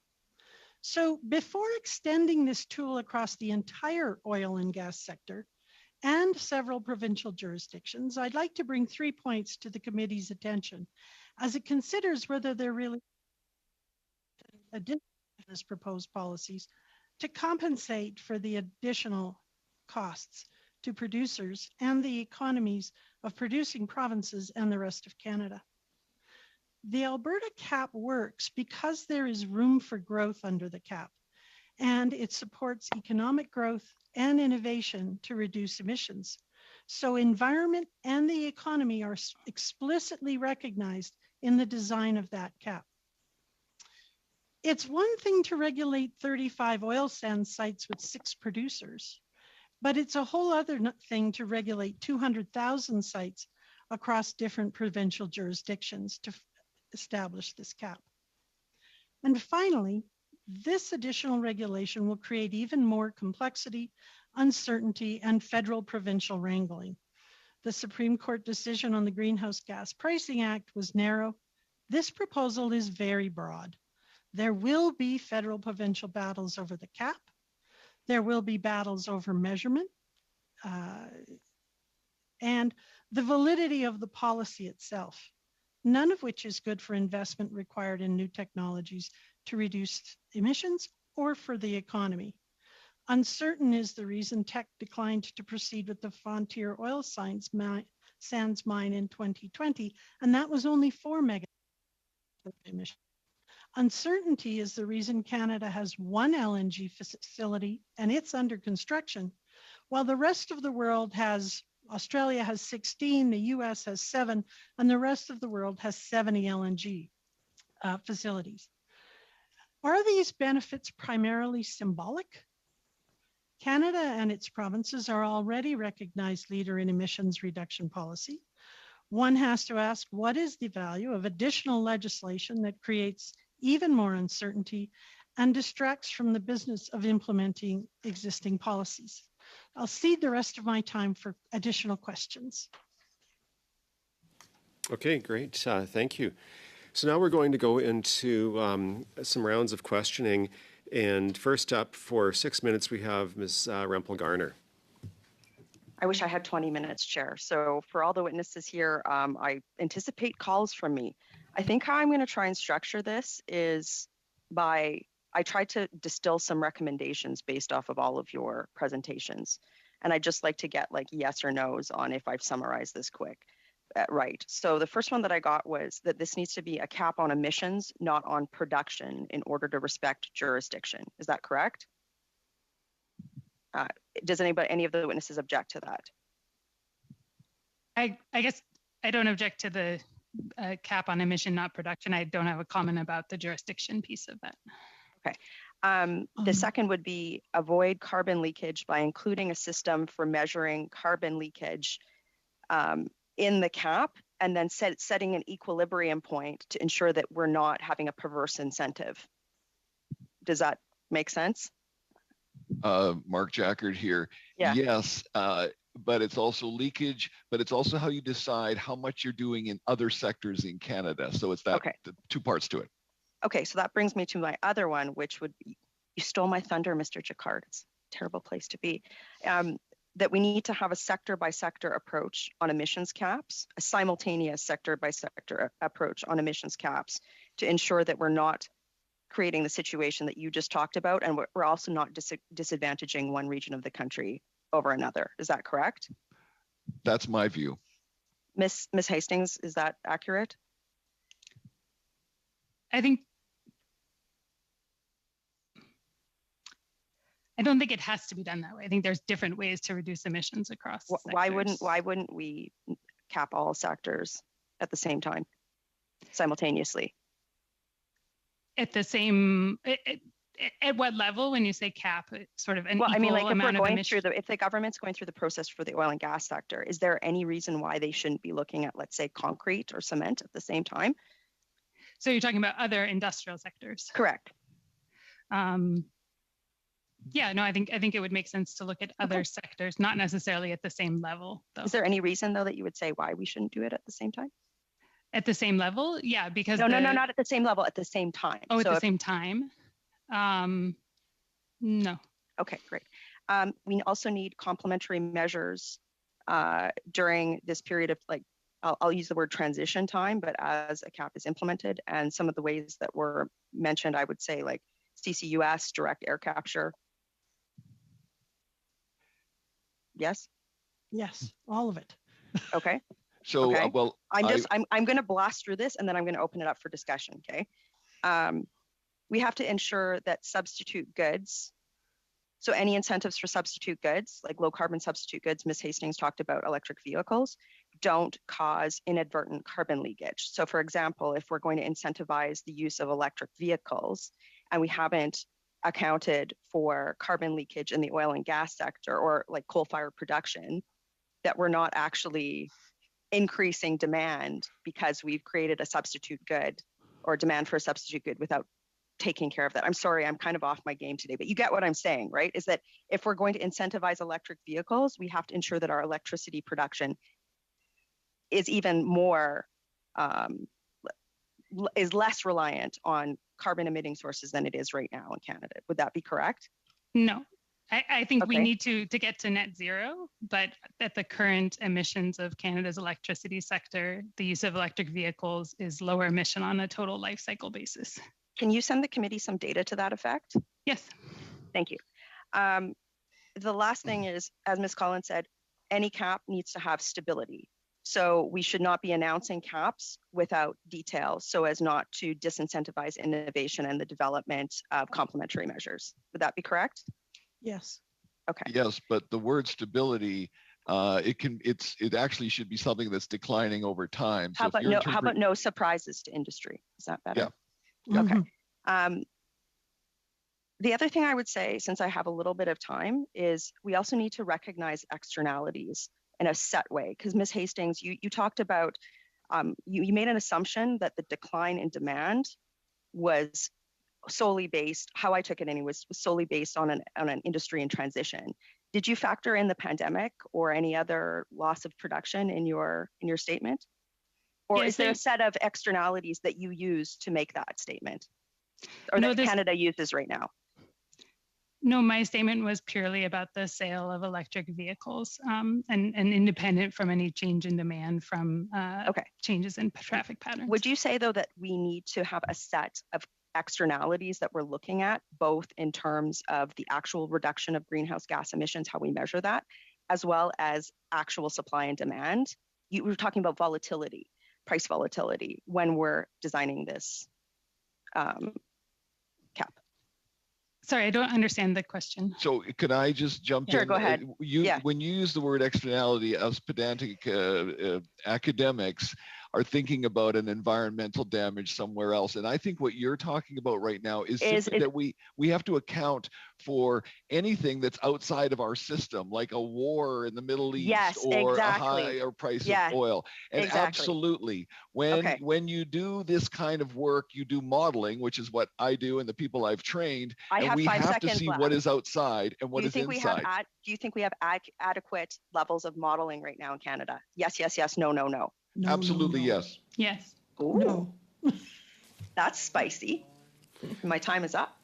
So before extending this tool across the entire oil and gas sector and several provincial jurisdictions, I'd like to bring 3 points to the committee's attention as it considers whether there really additional proposed policies to compensate for the additional costs to producers and the economies of producing provinces and the rest of Canada. The Alberta cap works because there is room for growth under the cap, and it supports economic growth and innovation to reduce emissions. So environment and the economy are explicitly recognized in the design of that cap. It's one thing to regulate 35 oil sands sites with 6 producers, but it's a whole other thing to regulate 200,000 sites across different provincial jurisdictions to establish this cap. And finally, this additional regulation will create even more complexity, uncertainty, and federal provincial wrangling. The Supreme Court decision on the Greenhouse Gas Pricing Act was narrow. This proposal is very broad. There will be federal provincial battles over the cap. There will be battles over measurement and the validity of the policy itself, none of which is good for investment required in new technologies to reduce emissions or for the economy. Uncertain is the reason Teck declined to proceed with the Frontier Oil Sands mine in 2020, and that was only 4 megatons of emissions. Uncertainty is the reason Canada has 1 LNG facility and it's under construction, while the rest of the world Australia has 16, the US has 7, and the rest of the world has 70 LNG facilities. Are these benefits primarily symbolic? Canada and its provinces are already recognized leader in emissions reduction policy. One has to ask, what is the value of additional legislation that creates even more uncertainty and distracts from the business of implementing existing policies? I'll cede the rest of my time for additional questions. Okay, great. Thank you. So now we're going to go into some rounds of questioning. And first up, for 6 minutes, we have Ms. Rempel Garner. I wish I had 20 minutes, Chair. So for all the witnesses here, I anticipate calls from me. I think how I'm going to try and structure this is I tried to distill some recommendations based off of all of your presentations. And I'd just like to get like yes or no's on if I've summarized this right. So the first one that I got was that this needs to be a cap on emissions, not on production, in order to respect jurisdiction. Is that correct? Does any of the witnesses object to that? I guess I don't object to a cap on emission, not production. I don't have a comment about the jurisdiction piece of that. Okay. The second would be avoid carbon leakage by including a system for measuring carbon leakage in the cap, and then setting an equilibrium point to ensure that we're not having a perverse incentive. Does that make sense? Mark Jackard here. Yeah. Yes, but it's also leakage, but it's also how you decide how much you're doing in other sectors in Canada. So it's that the two parts to it. Okay, so that brings me to my other one, which would be, you stole my thunder, Mr. Jaccard. It's a terrible place to be. That we need to have a sector by sector approach on emissions caps, a simultaneous sector by sector approach on emissions caps to ensure that we're not creating the situation that you just talked about, and we're also not disadvantaging one region of the country over another. Is that correct? That's my view. Miss Hastings, is that accurate? I don't think it has to be done that way. I think there's different ways to reduce emissions across Why wouldn't we cap all sectors at the same time, simultaneously? At the same, at what level when you say cap? Sort of an equal amount of emissions? If the government's going through the process for the oil and gas sector, is there any reason why they shouldn't be looking at, let's say, concrete or cement at the same time? So you're talking about other industrial sectors? Correct. Yeah, no, I think it would make sense to look at other sectors, not necessarily at the same level, though. Is there any reason, though, that you would say why we shouldn't do it at the same time? At the same level? Yeah, because no, not at the same level, at the same time. Oh, at the same time? No. Okay, great. We also need complementary measures during this period of, like, I'll use the word transition time, but as a cap is implemented, and some of the ways that were mentioned, I would say, like CCUS, direct air capture. Yes? Yes, all of it. Okay. So, okay. Well, I'm going to blast through this, and then I'm going to open it up for discussion. Okay. We have to ensure that substitute goods, so any incentives for substitute goods, like low carbon substitute goods, Ms. Hastings talked about electric vehicles, don't cause inadvertent carbon leakage. So for example, if we're going to incentivize the use of electric vehicles and we haven't accounted for carbon leakage in the oil and gas sector or like coal-fired production, that we're not actually increasing demand because we've created a substitute good or demand for a substitute good without taking care of that. I'm sorry, I'm kind of off my game today, but you get what I'm saying, right? Is that if we're going to incentivize electric vehicles, we have to ensure that our electricity production is even more, is less reliant on carbon emitting sources than it is right now in Canada. Would that be correct? No. I think we need to get to net zero, but at the current emissions of Canada's electricity sector, the use of electric vehicles is lower emission on a total life cycle basis. Can you send the committee some data to that effect? Yes. Thank you. The last thing is, as Ms. Collins said, any cap needs to have stability. So we should not be announcing caps without detail so as not to disincentivize innovation and the development of complementary measures. Would that be correct? Yes. Okay. Yes, but the word stability, it actually should be something that's declining over time. How about no surprises to industry? Is that better? Yeah. Okay. The other thing I would say, since I have a little bit of time, is we also need to recognize externalities in a set way. Because Ms. Hastings, you talked about, you made an assumption that the decline in demand was solely based, how I took it anyway, was solely based on an industry in transition. Did you factor in the pandemic or any other loss of production in your statement? Or is there a set of externalities that you use to make that statement? Or that Canada uses right now? No, my statement was purely about the sale of electric vehicles and independent from any change in demand from changes in traffic patterns. Would you say, though, that we need to have a set of externalities that we're looking at, both in terms of the actual reduction of greenhouse gas emissions, how we measure that, as well as actual supply and demand? You were talking about volatility, price volatility, when we're designing this cap. Sorry, I don't understand the question. So could I just jump in? Sure, go ahead. When you use the word externality, as pedantic academics, are thinking about an environmental damage somewhere else. And I think what you're talking about right now is simply that we have to account for anything that's outside of our system, like a war in the Middle East or a higher price of oil. And absolutely, when you do this kind of work, you do modeling, which is what I do and the people I've trained, and we have to see what is outside and what is inside. Do you think we have adequate levels of modeling right now in Canada? Yes, yes, yes. No, no, no. Absolutely, yes. Yes. Ooh. No. That's spicy. My time is up.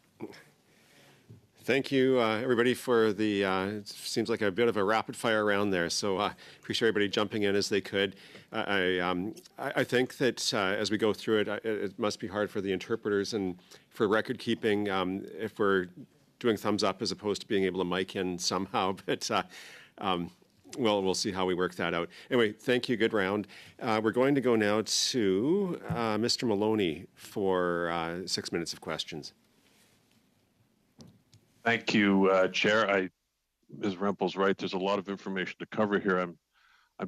Thank you, everybody, for the, it seems like a bit of a rapid fire round there, so appreciate everybody jumping in as they could. I think that as we go through it, it must be hard for the interpreters and for record keeping if we're doing thumbs up as opposed to being able to mic in somehow, but well, we'll see how we work that out. Anyway, thank you, good round. We're going to go now to Mr. Maloney for 6 minutes of questions. Thank you, Chair. Ms. Rempel's right. There's a lot of information to cover here. I'm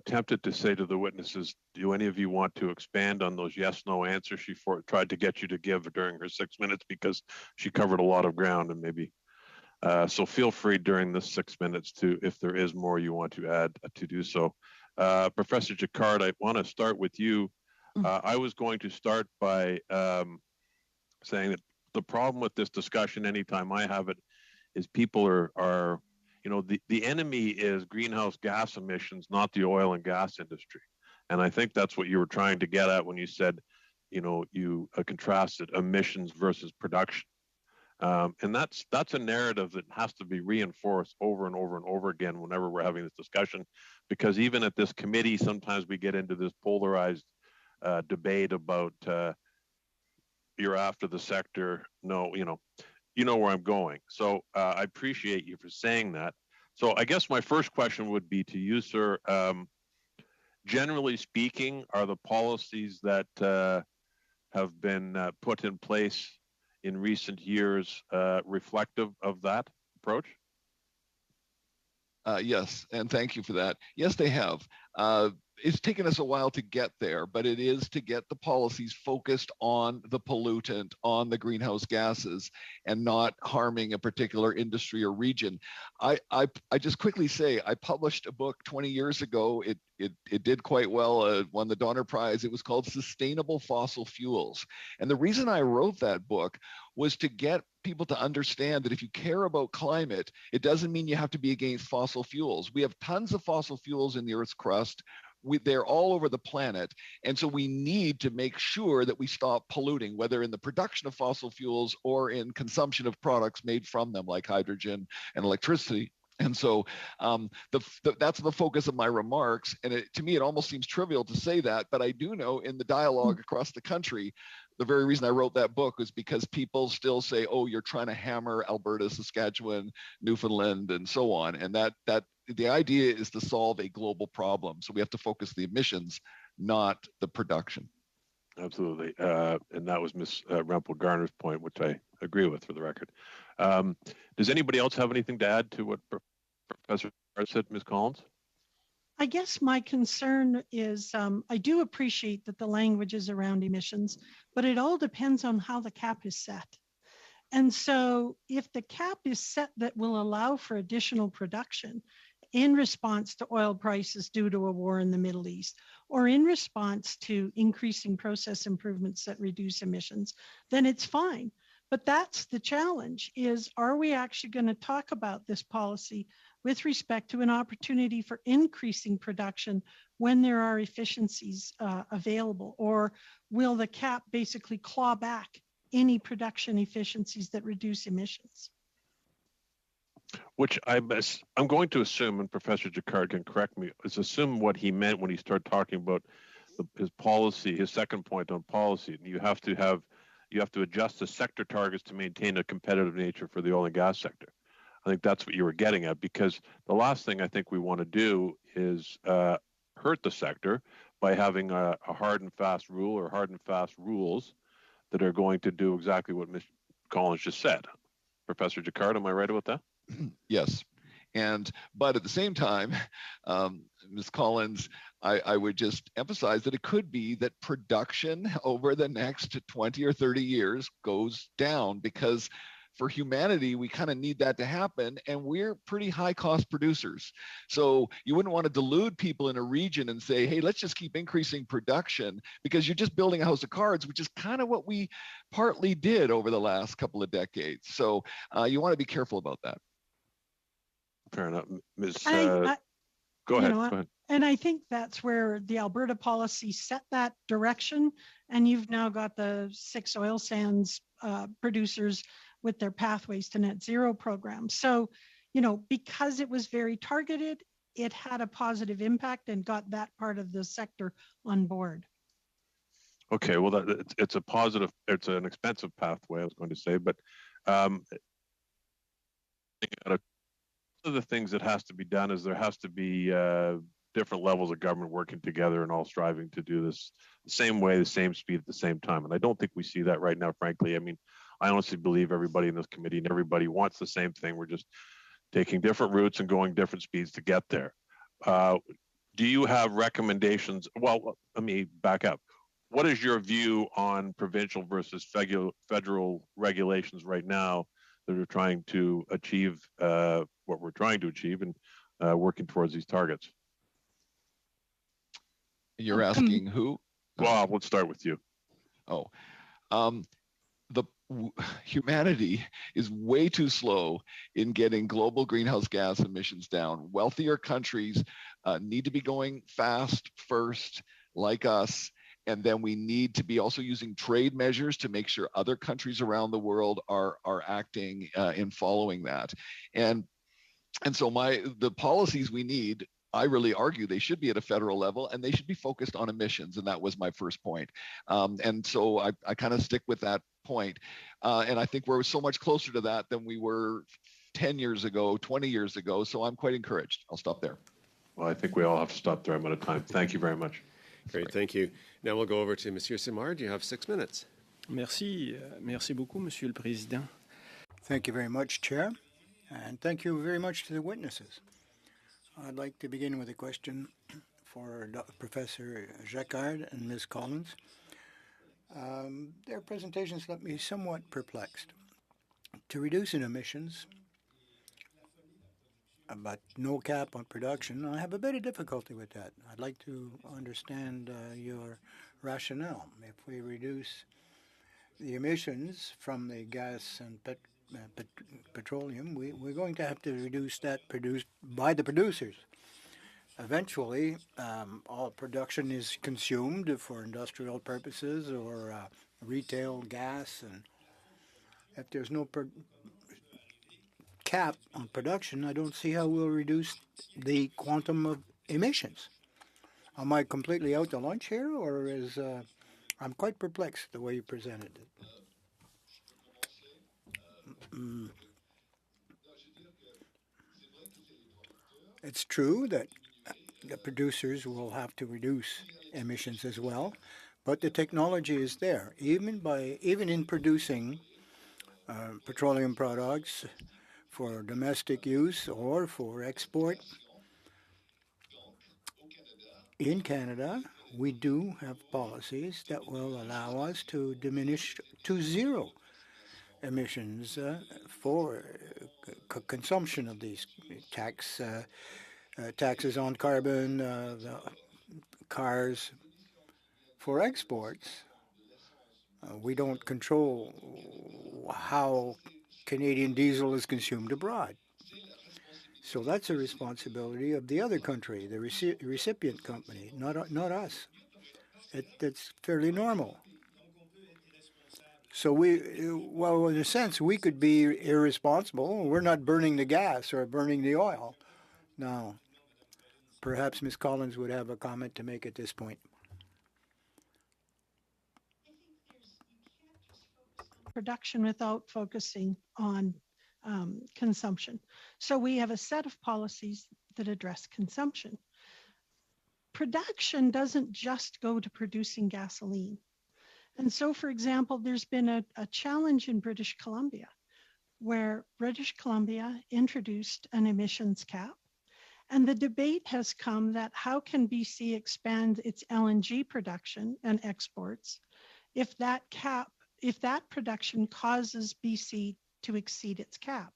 tempted to say to the witnesses, do any of you want to expand on those yes/no answers she tried to get you to give during her 6 minutes, because she covered a lot of ground, and maybe so feel free during this 6 minutes to, if there is more you want to add, to do so. Professor Jaccard, I want to start with you. I was going to start by saying that the problem with this discussion, anytime I have it, is people are you know, the enemy is greenhouse gas emissions, not the oil and gas industry. And I think that's what you were trying to get at when you said, you know, you contrasted emissions versus production. And that's a narrative that has to be reinforced over and over and over again whenever we're having this discussion, because even at this committee, sometimes we get into this polarized debate about you're after the sector. No, you know where I'm going. So I appreciate you for saying that. So I guess my first question would be to you, sir. Generally speaking, are the policies that have been put in place in recent years reflective of that approach? Yes, and thank you for that. Yes, they have. It's taken us a while to get there, but it is to get the policies focused on the pollutant, on the greenhouse gases, and not harming a particular industry or region. I just quickly say, I published a book 20 years ago. It did quite well, won the Donner Prize. It was called Sustainable Fossil Fuels. And the reason I wrote that book was to get people to understand that if you care about climate, it doesn't mean you have to be against fossil fuels. We have tons of fossil fuels in the Earth's crust. They're all over the planet. And so we need to make sure that we stop polluting, whether in the production of fossil fuels or in consumption of products made from them, like hydrogen and electricity. And so that's the focus of my remarks. And to me, it almost seems trivial to say that, but I do know in the dialogue across the country, the very reason I wrote that book was because people still say, oh, you're trying to hammer Alberta, Saskatchewan, Newfoundland, and so on. And that the idea is to solve a global problem. So we have to focus the emissions, not the production. Absolutely. And that was Ms. Rempel Garner's point, which I agree with, for the record. Does anybody else have anything to add to what Professor Jaccard said, Ms. Collins? I guess my concern is I do appreciate that the language is around emissions, but it all depends on how the cap is set. And so if the cap is set that will allow for additional production in response to oil prices due to a war in the Middle East, or in response to increasing process improvements that reduce emissions, then it's fine. But that's the challenge, is are we actually going to talk about this policy with respect to an opportunity for increasing production when there are efficiencies available? Or will the cap basically claw back any production efficiencies that reduce emissions? Which I'm going to assume, and Professor Jaccard can correct me, is assume what he meant when he started talking about his policy, his second point on policy. And you have to adjust the sector targets to maintain a competitive nature for the oil and gas sector. I think that's what you were getting at, because the last thing I think we want to do is hurt the sector by having a hard and fast rule or hard and fast rules that are going to do exactly what Ms. Collins just said. Professor Jaccard, am I right about that? Yes. But at the same time, Ms. Collins, I would just emphasize that it could be that production over the next 20 or 30 years goes down, because for humanity, we kind of need that to happen, and we're pretty high cost producers. So you wouldn't want to delude people in a region and say, hey, let's just keep increasing production, because you're just building a house of cards, which is kind of what we partly did over the last couple of decades. So you want to be careful about that. Fair enough. Ms. Go ahead. Go ahead. And I think that's where the Alberta policy set that direction. And you've now got the 6 oil sands producers with their Pathways to Net Zero program. So, because it was very targeted, it had a positive impact and got that part of the sector on board. Okay, well, it's a positive, it's an expensive pathway, I was going to say, but one of the things that has to be done is there has to be different levels of government working together and all striving to do this the same way, the same speed at the same time. And I don't think we see that right now, frankly. I mean, I honestly believe everybody in this committee and everybody wants the same thing. We're just taking different routes and going different speeds to get there. Do you have recommendations? Well, let me back up. What is your view on provincial versus federal regulations right now that are trying to achieve what we're trying to achieve and working towards these targets? You're asking who? Well, let's start with you. Oh, humanity is way too slow in getting global greenhouse gas emissions down. Wealthier countries need to be going fast first, like us. And then we need to be also using trade measures to make sure other countries around the world are acting in following that. And so the policies we need, I really argue they should be at a federal level and they should be focused on emissions. And that was my first point. And so I kind of stick with that point. And I think we're so much closer to that than we were 10 years ago, 20 years ago. So I'm quite encouraged. I'll stop there. Well, I think we all have to stop there. I'm out of time. Thank you very much. Great, thank you. Now we'll go over to Monsieur Simard. You have 6 minutes. Merci. Merci beaucoup, Monsieur le Président. Thank you very much, Chair. And thank you very much to the witnesses. I'd like to begin with a question for Professor Jacquard and Ms. Collins. Their presentations left me somewhat perplexed. To reduce in emissions, but no cap on production, I have a bit of difficulty with that. I'd like to understand your rationale. If we reduce the emissions from the gas and petroleum, we're going to have to reduce that produced by the producers. Eventually, all production is consumed for industrial purposes or retail gas, and if there's no cap on production, I don't see how we'll reduce the quantum of emissions. Am I completely out to lunch here, or is I'm quite perplexed the way you presented it. It's true that the producers will have to reduce emissions as well, but the technology is there. Even in producing petroleum products for domestic use or for export, in Canada, we do have policies that will allow us to diminish to zero emissions for consumption of these taxes on carbon, the cars. For exports, we don't control how Canadian diesel is consumed abroad. So that's a responsibility of the other country, the recipient company, not us. It's fairly normal. So well, in a sense, we could be irresponsible. We're not burning the gas or burning the oil. Now, perhaps Ms. Collins would have a comment to make at this point. Production without focusing on consumption. So we have a set of policies that address consumption. Production doesn't just go to producing gasoline. And so, for example, there's been a challenge in British Columbia where British Columbia introduced an emissions cap. And the debate has come that how can BC expand its LNG production and exports if that production causes BC to exceed its cap?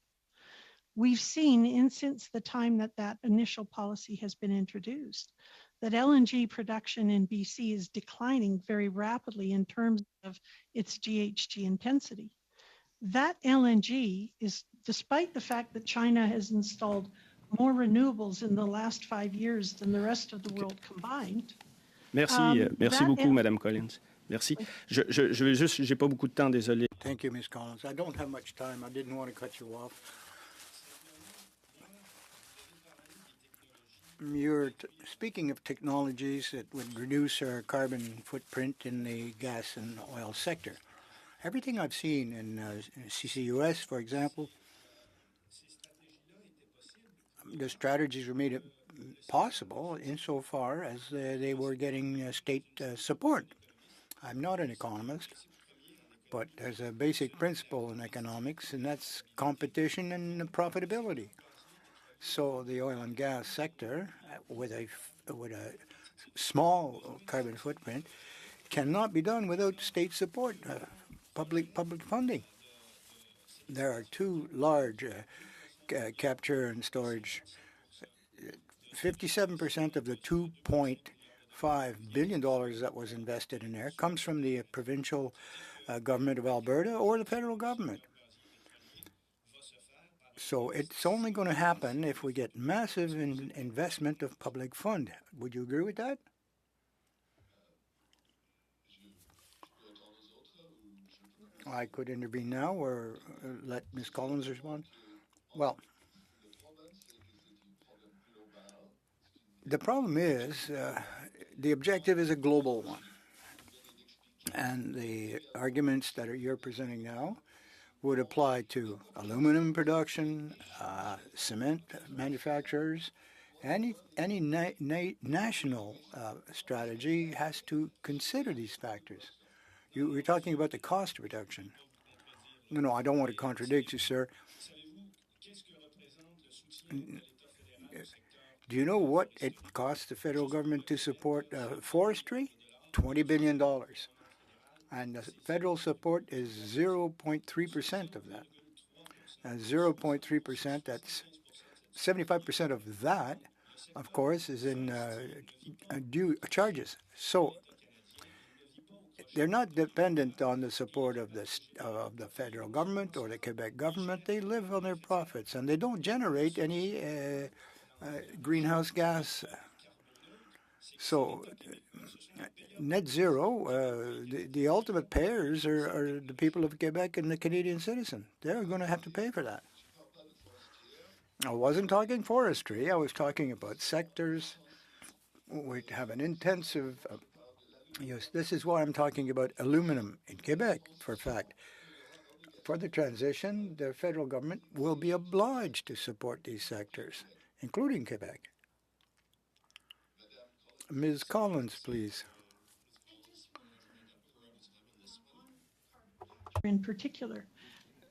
We've seen since the time that initial policy has been introduced, that LNG production in BC is declining very rapidly in terms of its GHG intensity. That LNG is, despite the fact that China has installed more renewables in the last 5 years than the rest of the world combined. Merci, merci beaucoup, Madame Collins. Merci. Je vais juste, j'ai pas beaucoup de temps, désolé. Thank you, Ms. Collins. I don't have much time. I didn't want to cut you off. You're speaking of technologies that would reduce our carbon footprint in the gas and oil sector. Everything I've seen in CCUS, for example, the strategies were made possible insofar as they were getting state support. I'm not an economist, but there's a basic principle in economics, and that's competition and profitability. So the oil and gas sector, with a small carbon footprint, cannot be done without state support, public funding. There are two large capture and storage. 57% of the $2.5 billion that was invested in there comes from the provincial government of Alberta or the federal government. So it's only going to happen if we get massive investment of public fund. Would you agree with that? I could intervene now or let Ms. Collins respond. Well, the problem is the objective is a global one. And the arguments that you're presenting now would apply to aluminum production, cement manufacturers. Any national strategy has to consider these factors. You're talking about the cost reduction. No, I don't want to contradict you, sir. Do you know what it costs the federal government to support forestry? $20 billion. And the federal support is 0.3% of that. And 0.3%, that's 75% of that, of course, is in due charges. So they're not dependent on the support of the federal government or the Quebec government. They live on their profits, and they don't generate any greenhouse gas. So net zero, the ultimate payers are the people of Quebec and the Canadian citizen. They're going to have to pay for that. I wasn't talking forestry. I was talking about sectors which have an intensive use. This is why I'm talking about aluminum in Quebec, for a fact. For the transition, the federal government will be obliged to support these sectors, including Quebec. Ms. Collins, please. In particular,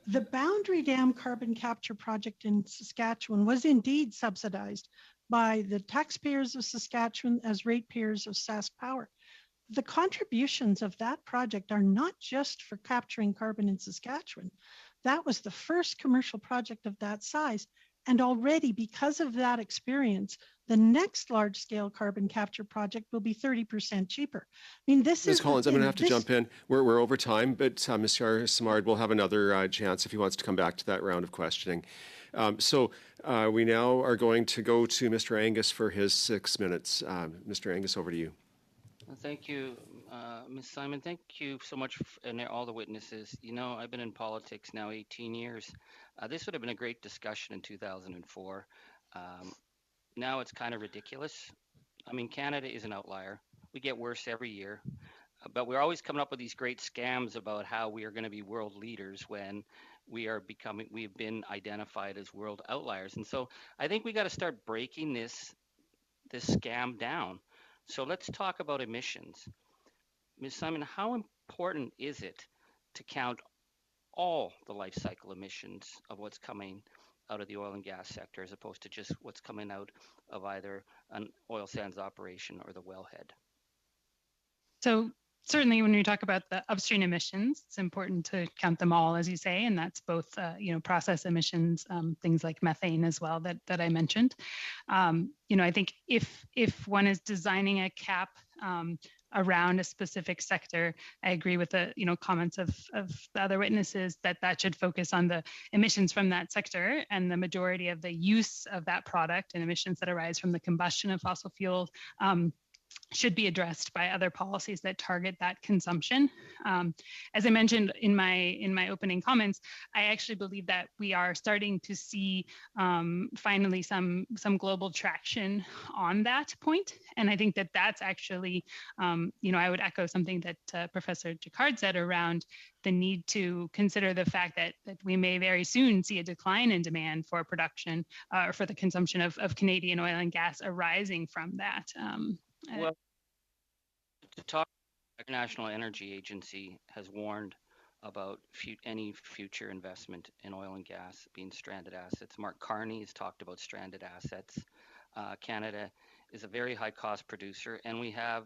the Boundary Dam carbon capture project in Saskatchewan was indeed subsidized by the taxpayers of Saskatchewan as ratepayers of SaskPower. The contributions of that project are not just for capturing carbon in Saskatchewan. That was the first commercial project of that size. And already, because of that experience, the next large-scale carbon capture project will be 30% cheaper. I mean, this is Ms. Collins, I'm going to have to jump in. We're over time, but Mr. Simard will have another chance if he wants to come back to that round of questioning. So we now are going to go to Mr. Angus for his 6 minutes. Mr. Angus, over to you. Thank you, Ms. Simon. Thank you so much, and all the witnesses. You know, I've been in politics now 18 years. This would have been a great discussion in 2004. Now it's kind of ridiculous. I mean, Canada is an outlier. We get worse every year. But we're always coming up with these great scams about how we are going to be world leaders when we've been identified as world outliers. And so I think we got to start breaking this scam down. So let's talk about emissions. Ms. Simon, how important is it to count all the life cycle emissions of what's coming out of the oil and gas sector, as opposed to just what's coming out of either an oil sands operation or the wellhead. So certainly when we talk about the upstream emissions, it's important to count them all, as you say, and that's both, process emissions, things like methane as well that I mentioned. I think if one is designing a cap around a specific sector, I agree with the comments of the other witnesses that should focus on the emissions from that sector, and the majority of the use of that product and emissions that arise from the combustion of fossil fuels should be addressed by other policies that target that consumption. As I mentioned in my opening comments, I actually believe that we are starting to see finally some global traction on that point, and I think that that's actually, I would echo something that Professor Jacquard said around the need to consider the fact that we may very soon see a decline in demand for production or for the consumption of Canadian oil and gas arising from that. Well, to talk, the International Energy Agency has warned about any future investment in oil and gas being stranded assets. Mark Carney has talked about stranded assets. Canada is a very high cost producer, and we have,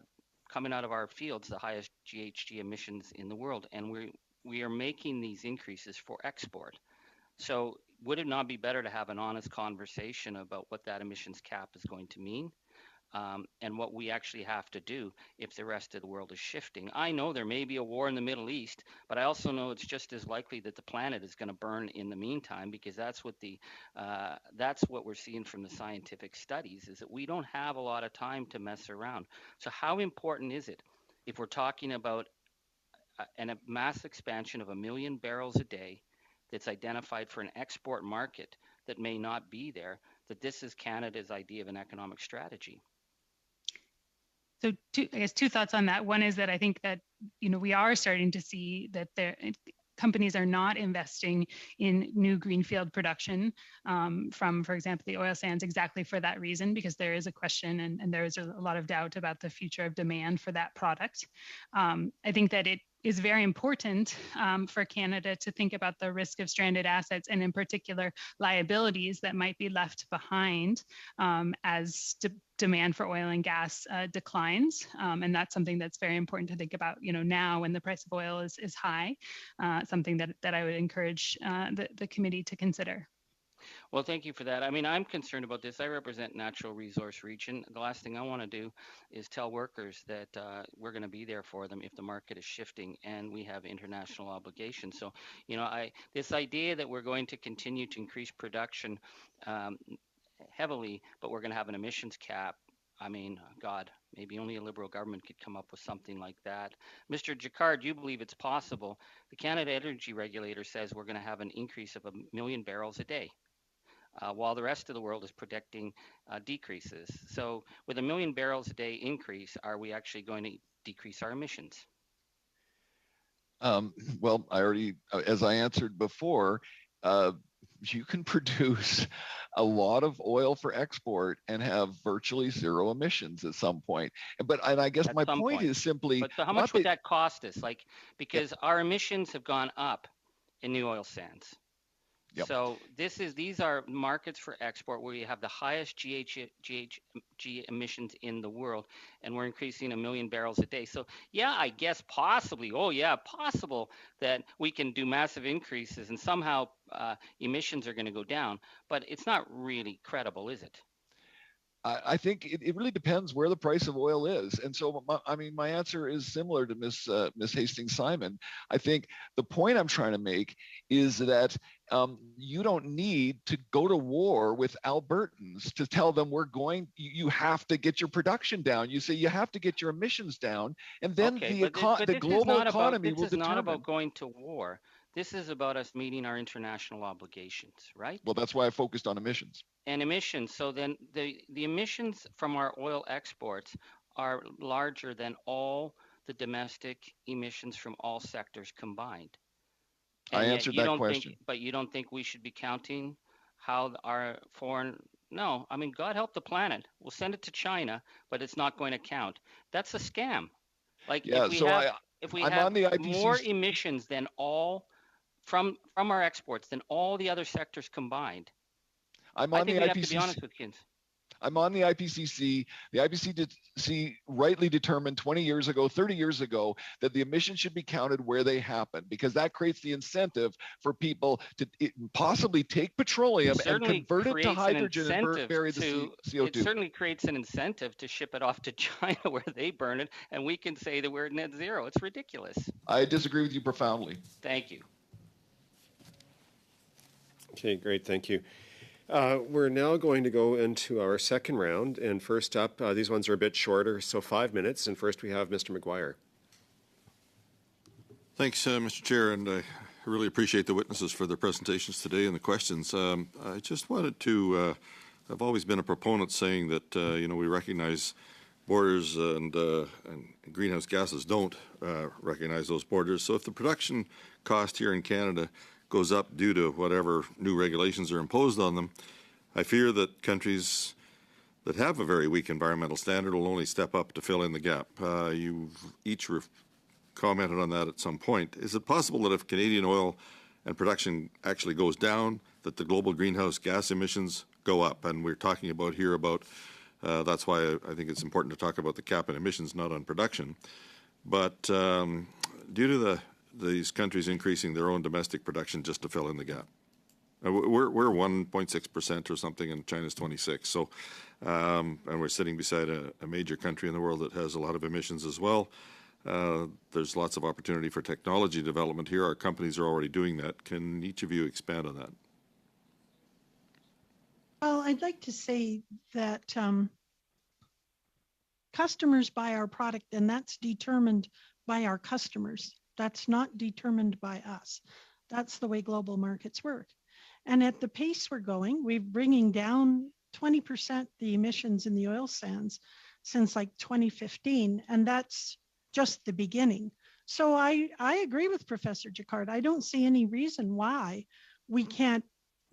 coming out of our fields, the highest GHG emissions in the world, and we are making these increases for export. So would it not be better to have an honest conversation about what that emissions cap is going to mean? And what we actually have to do if the rest of the world is shifting. I know there may be a war in the Middle East, but I also know it's just as likely that the planet is going to burn in the meantime, because that's what we're seeing from the scientific studies, is that we don't have a lot of time to mess around. So how important is it, if we're talking about a mass expansion of 1 million barrels a day that's identified for an export market that may not be there, that this is Canada's idea of an economic strategy? So two thoughts on that. One is that I think that, we are starting to see that companies are not investing in new greenfield production from, for example, the oil sands, exactly for that reason, because there is a question and there is a lot of doubt about the future of demand for that product. I think that it is very important for Canada to think about the risk of stranded assets, and in particular liabilities that might be left behind as demand for oil and gas declines. And that's something that's very important to think about, now when the price of oil is high, something that I would encourage the committee to consider. Well, thank you for that. I mean, I'm concerned about this. I represent Natural Resource Region. The last thing I want to do is tell workers that we're going to be there for them if the market is shifting and we have international obligations. So, this idea that we're going to continue to increase production heavily, but we're going to have an emissions cap, I mean, God, maybe only a Liberal government could come up with something like that. Mr. Jacquard, do you believe it's possible? The Canada Energy Regulator says we're going to have an increase of 1 million barrels a day, while the rest of the world is predicting decreases. So with 1 million barrels a day increase, are we actually going to decrease our emissions? Well, as I answered before, you can produce a lot of oil for export and have virtually zero emissions at some point. And I guess my point is simply, but so how much would that cost us? Because our emissions have gone up in the oil sands. Yep. So these are markets for export where you have the highest GHG emissions in the world, and we're increasing 1 million barrels a day. So yeah, I guess possibly, possible that we can do massive increases and somehow emissions are going to go down, but it's not really credible, is it? I think it really depends where the price of oil is. And so, my answer is similar to Ms. Hastings-Simon. I think the point I'm trying to make is that you don't need to go to war with Albertans to tell them you have to get your production down. You say you have to get your emissions down, and then the global economy will determine. This is not about going to war. This is about us meeting our international obligations, right? Well, that's why I focused on emissions. And emissions. So then the emissions from our oil exports are larger than all the domestic emissions from all sectors combined. And I answered that question. But you don't think we should be counting how our foreign... No, I mean, God help the planet. We'll send it to China, but it's not going to count. That's a scam. If we have more emissions than all from our exports than all the other sectors combined. I'm I on think the we have to be IPCC. honest with kids. I'm on the IPCC. The IPCC rightly determined 20 years ago, 30 years ago, that the emissions should be counted where they happen, because that creates the incentive for people to possibly take petroleum and convert it to hydrogen and bury the CO2. It certainly creates an incentive to ship it off to China where they burn it, and we can say that we're at net zero. It's ridiculous. I disagree with you profoundly. Thank you. Okay, great. Thank you. We're now going to go into our second round. And first up, these ones are a bit shorter, so 5 minutes. And first we have Mr. McGuire. Thanks, Mr. Chair, and I really appreciate the witnesses for their presentations today and the questions. I just wanted to, I've always been a proponent saying that, we recognize borders and greenhouse gases don't recognize those borders. So if the production cost here in Canada goes up due to whatever new regulations are imposed on them, I fear that countries that have a very weak environmental standard will only step up to fill in the gap. You've each commented on that at some point. Is it possible that if Canadian oil and production actually goes down, that the global greenhouse gas emissions go up? And we're talking about here about, that's why I think it's important to talk about the cap on emissions, not on production. But due to these countries increasing their own domestic production just to fill in the gap. We're 1.6% or something, and China's 26. So, and we're sitting beside a major country in the world that has a lot of emissions as well. There's lots of opportunity for technology development here. Our companies are already doing that. Can each of you expand on that? Well, I'd like to say that customers buy our product, and that's determined by our customers. That's not determined by us. That's the way global markets work. And at the pace we're going, we're bringing down 20% the emissions in the oil sands since like 2015, and that's just the beginning. So I agree with Professor Jaccard. I don't see any reason why we can't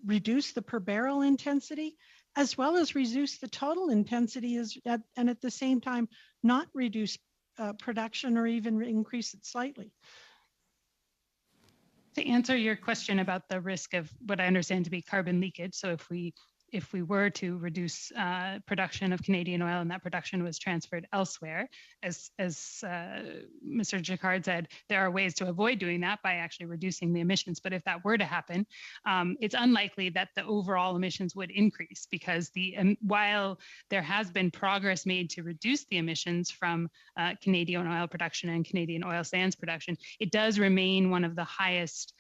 reduce the per barrel intensity as well as reduce the total intensity and at the same time not reduce production or even increase it slightly. To answer your question about the risk of what I understand to be carbon leakage, so if we were to reduce production of Canadian oil and that production was transferred elsewhere, as Mr. Jaccard said, there are ways to avoid doing that by actually reducing the emissions. But if that were to happen, it's unlikely that the overall emissions would increase, because while there has been progress made to reduce the emissions from Canadian oil production and Canadian oil sands production, it does remain one of the highest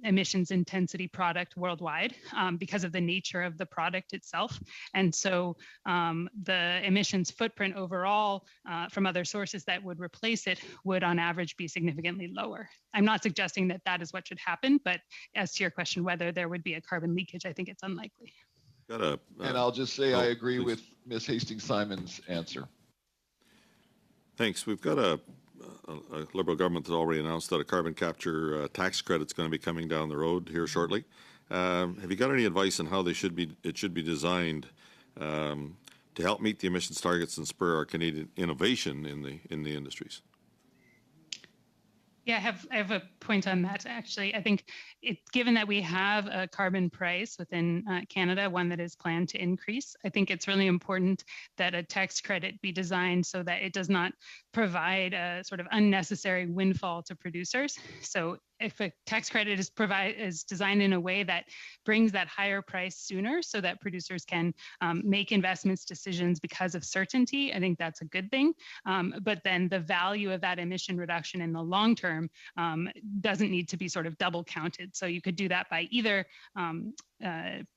emissions intensity product worldwide because of the nature of the product itself. And so the emissions footprint overall from other sources that would replace it would on average be significantly lower. I'm not suggesting that that is what should happen, but as to your question, whether there would be a carbon leakage, I think it's unlikely. And I'll just say I agree with Ms. Hastings-Simon's answer. Thanks. We've got a Liberal government that's already announced that a carbon capture tax credit's going to be coming down the road here shortly. Have you got any advice on how it should be designed to help meet the emissions targets and spur our Canadian innovation in the industries? Yeah, I have a point on that, actually. I think given that we have a carbon price within Canada, one that is planned to increase, I think it's really important that a tax credit be designed so that it does not provide a sort of unnecessary windfall to producers. So if a tax credit is designed in a way that brings that higher price sooner so that producers can make investments decisions because of certainty, I think that's a good thing. But then the value of that emission reduction in the long term doesn't need to be sort of double counted. So you could do that by either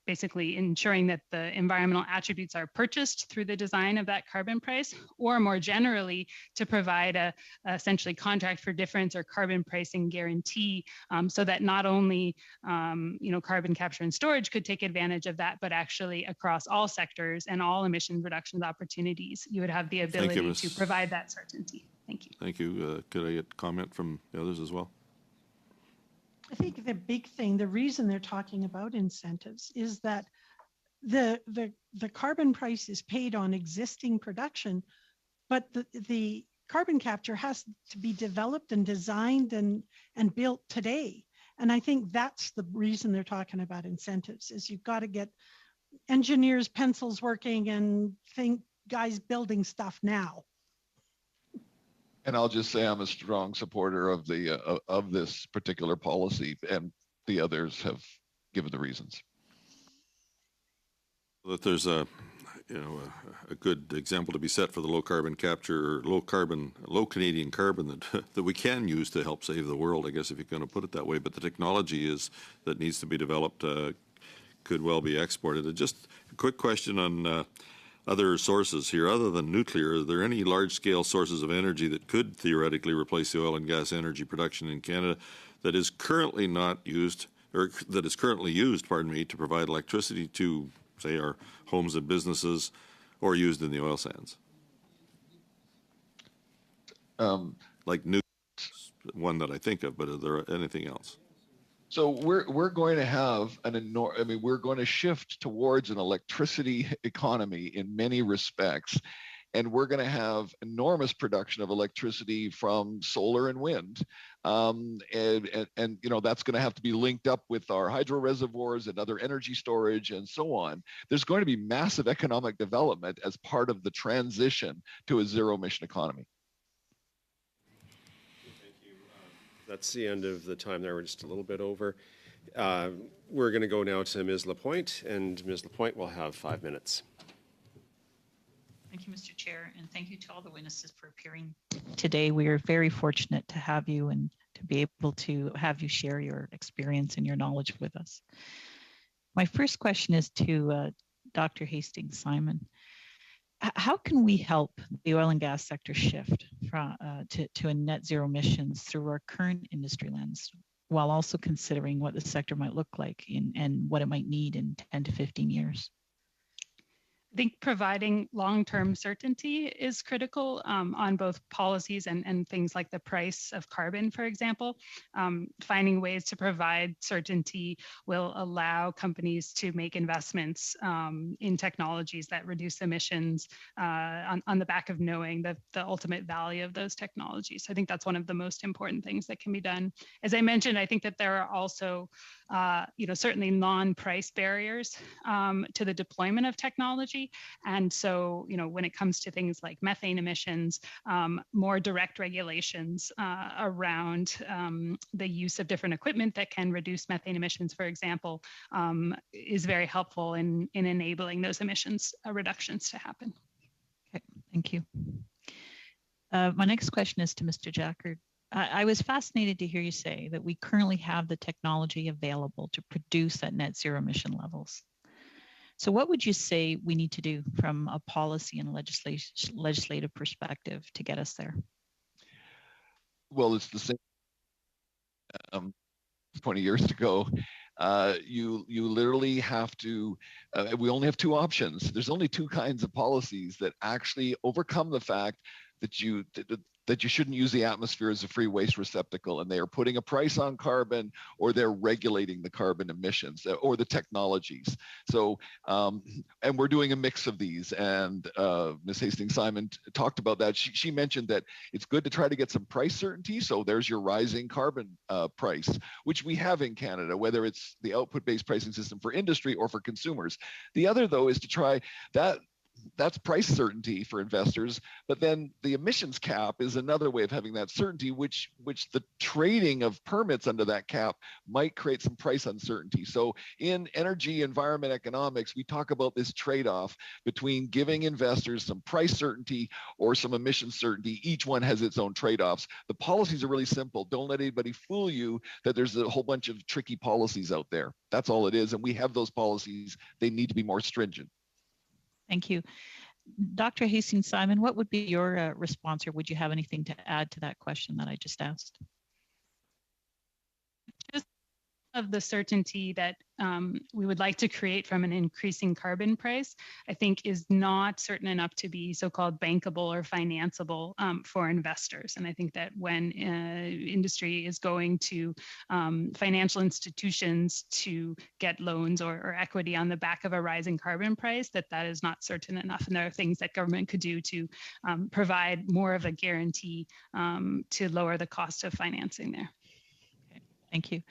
basically ensuring that the environmental attributes are purchased through the design of that carbon price, or more generally to provide a essentially contract for difference or carbon pricing guarantee, so that not only carbon capture and storage could take advantage of that, but actually across all sectors and all emission reductions opportunities, you would have the ability to provide that certainty. Thank you. Thank you. Could I get comment from the others as well? I think the big thing, the reason they're talking about incentives is that the carbon price is paid on existing production, but the carbon capture has to be developed and designed and built today. And I think that's the reason they're talking about incentives, is you've got to get engineers' pencils working and think guys building stuff now. And I'll just say I'm a strong supporter of the of this particular policy, and the others have given the reasons. That there's a good example to be set for the low carbon capture, low Canadian carbon that we can use to help save the world, I guess, if you're going to put it that way. But the technology that needs to be developed could well be exported. Just a quick question on other sources here. Other than nuclear, are there any large-scale sources of energy that could theoretically replace the oil and gas energy production in Canada that is currently not used, or that is currently used, to provide electricity to, say, our homes and businesses, or used in the oil sands? Like nuclear, one that I think of, but is there anything else? So we're going to have we're going to shift towards an electricity economy in many respects, and we're going to have enormous production of electricity from solar and wind, and that's going to have to be linked up with our hydro reservoirs and other energy storage and so on. There's going to be massive economic development as part of the transition to a zero emission economy. That's the end of the time there. We're just a little bit over. We're going to go now to Ms. Lapointe, and Ms. Lapointe will have 5 minutes. Thank you, Mr. Chair, and thank you to all the witnesses for appearing today. We are very fortunate to have you and to be able to have you share your experience and your knowledge with us. My first question is to Dr. Hastings Simon. How can we help the oil and gas sector shift to a net zero emissions through our current industry lens, while also considering what the sector might look like and what it might need in 10 to 15 years? I think providing long-term certainty is critical on both policies and things like the price of carbon, for example. Finding ways to provide certainty will allow companies to make investments in technologies that reduce emissions on the back of knowing the ultimate value of those technologies. So I think that's one of the most important things that can be done. As I mentioned, I think that there are also certainly non-price barriers to the deployment of technology. And so, when it comes to things like methane emissions, more direct regulations around the use of different equipment that can reduce methane emissions, for example, is very helpful in enabling those emissions reductions to happen. Okay, thank you. My next question is to Mr. Jackard. I was fascinated to hear you say that we currently have the technology available to produce at net zero emission levels. So what would you say we need to do from a policy and legislative perspective to get us there? Well, it's the same 20 years ago. You literally have to, we only have two options. There's only two kinds of policies that actually overcome the fact that you shouldn't use the atmosphere as a free waste receptacle, and they are putting a price on carbon, or they're regulating the carbon emissions or the technologies. So, and we're doing a mix of these, and Ms. Hastings Simon talked about that. She mentioned that it's good to try to get some price certainty. So there's your rising carbon price, which we have in Canada, whether it's the output-based pricing system for industry or for consumers. The other, though, is to try that. That's price certainty for investors, but then the emissions cap is another way of having that certainty, which the trading of permits under that cap might create some price uncertainty. So in energy, environment, economics, we talk about this trade-off between giving investors some price certainty or some emission certainty. Each one has its own trade-offs. The policies are really simple. Don't let anybody fool you that there's a whole bunch of tricky policies out there. That's all it is, and we have those policies. They need to be more stringent. Thank you. Dr. Hastings Simon, what would be your response, or would you have anything to add to that question that I just asked? Just of the certainty that we would like to create from an increasing carbon price, I think is not certain enough to be so-called bankable or financeable for investors. And I think that when industry is going to financial institutions to get loans or equity on the back of a rising carbon price, that is not certain enough. And there are things that government could do to provide more of a guarantee to lower the cost of financing there. Okay, thank you.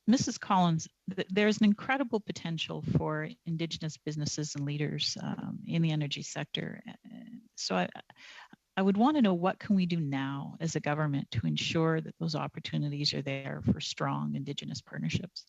Mrs. Collins, there's an incredible potential for Indigenous businesses and leaders in the energy sector. So I would want to know, what can we do now as a government to ensure that those opportunities are there for strong Indigenous partnerships?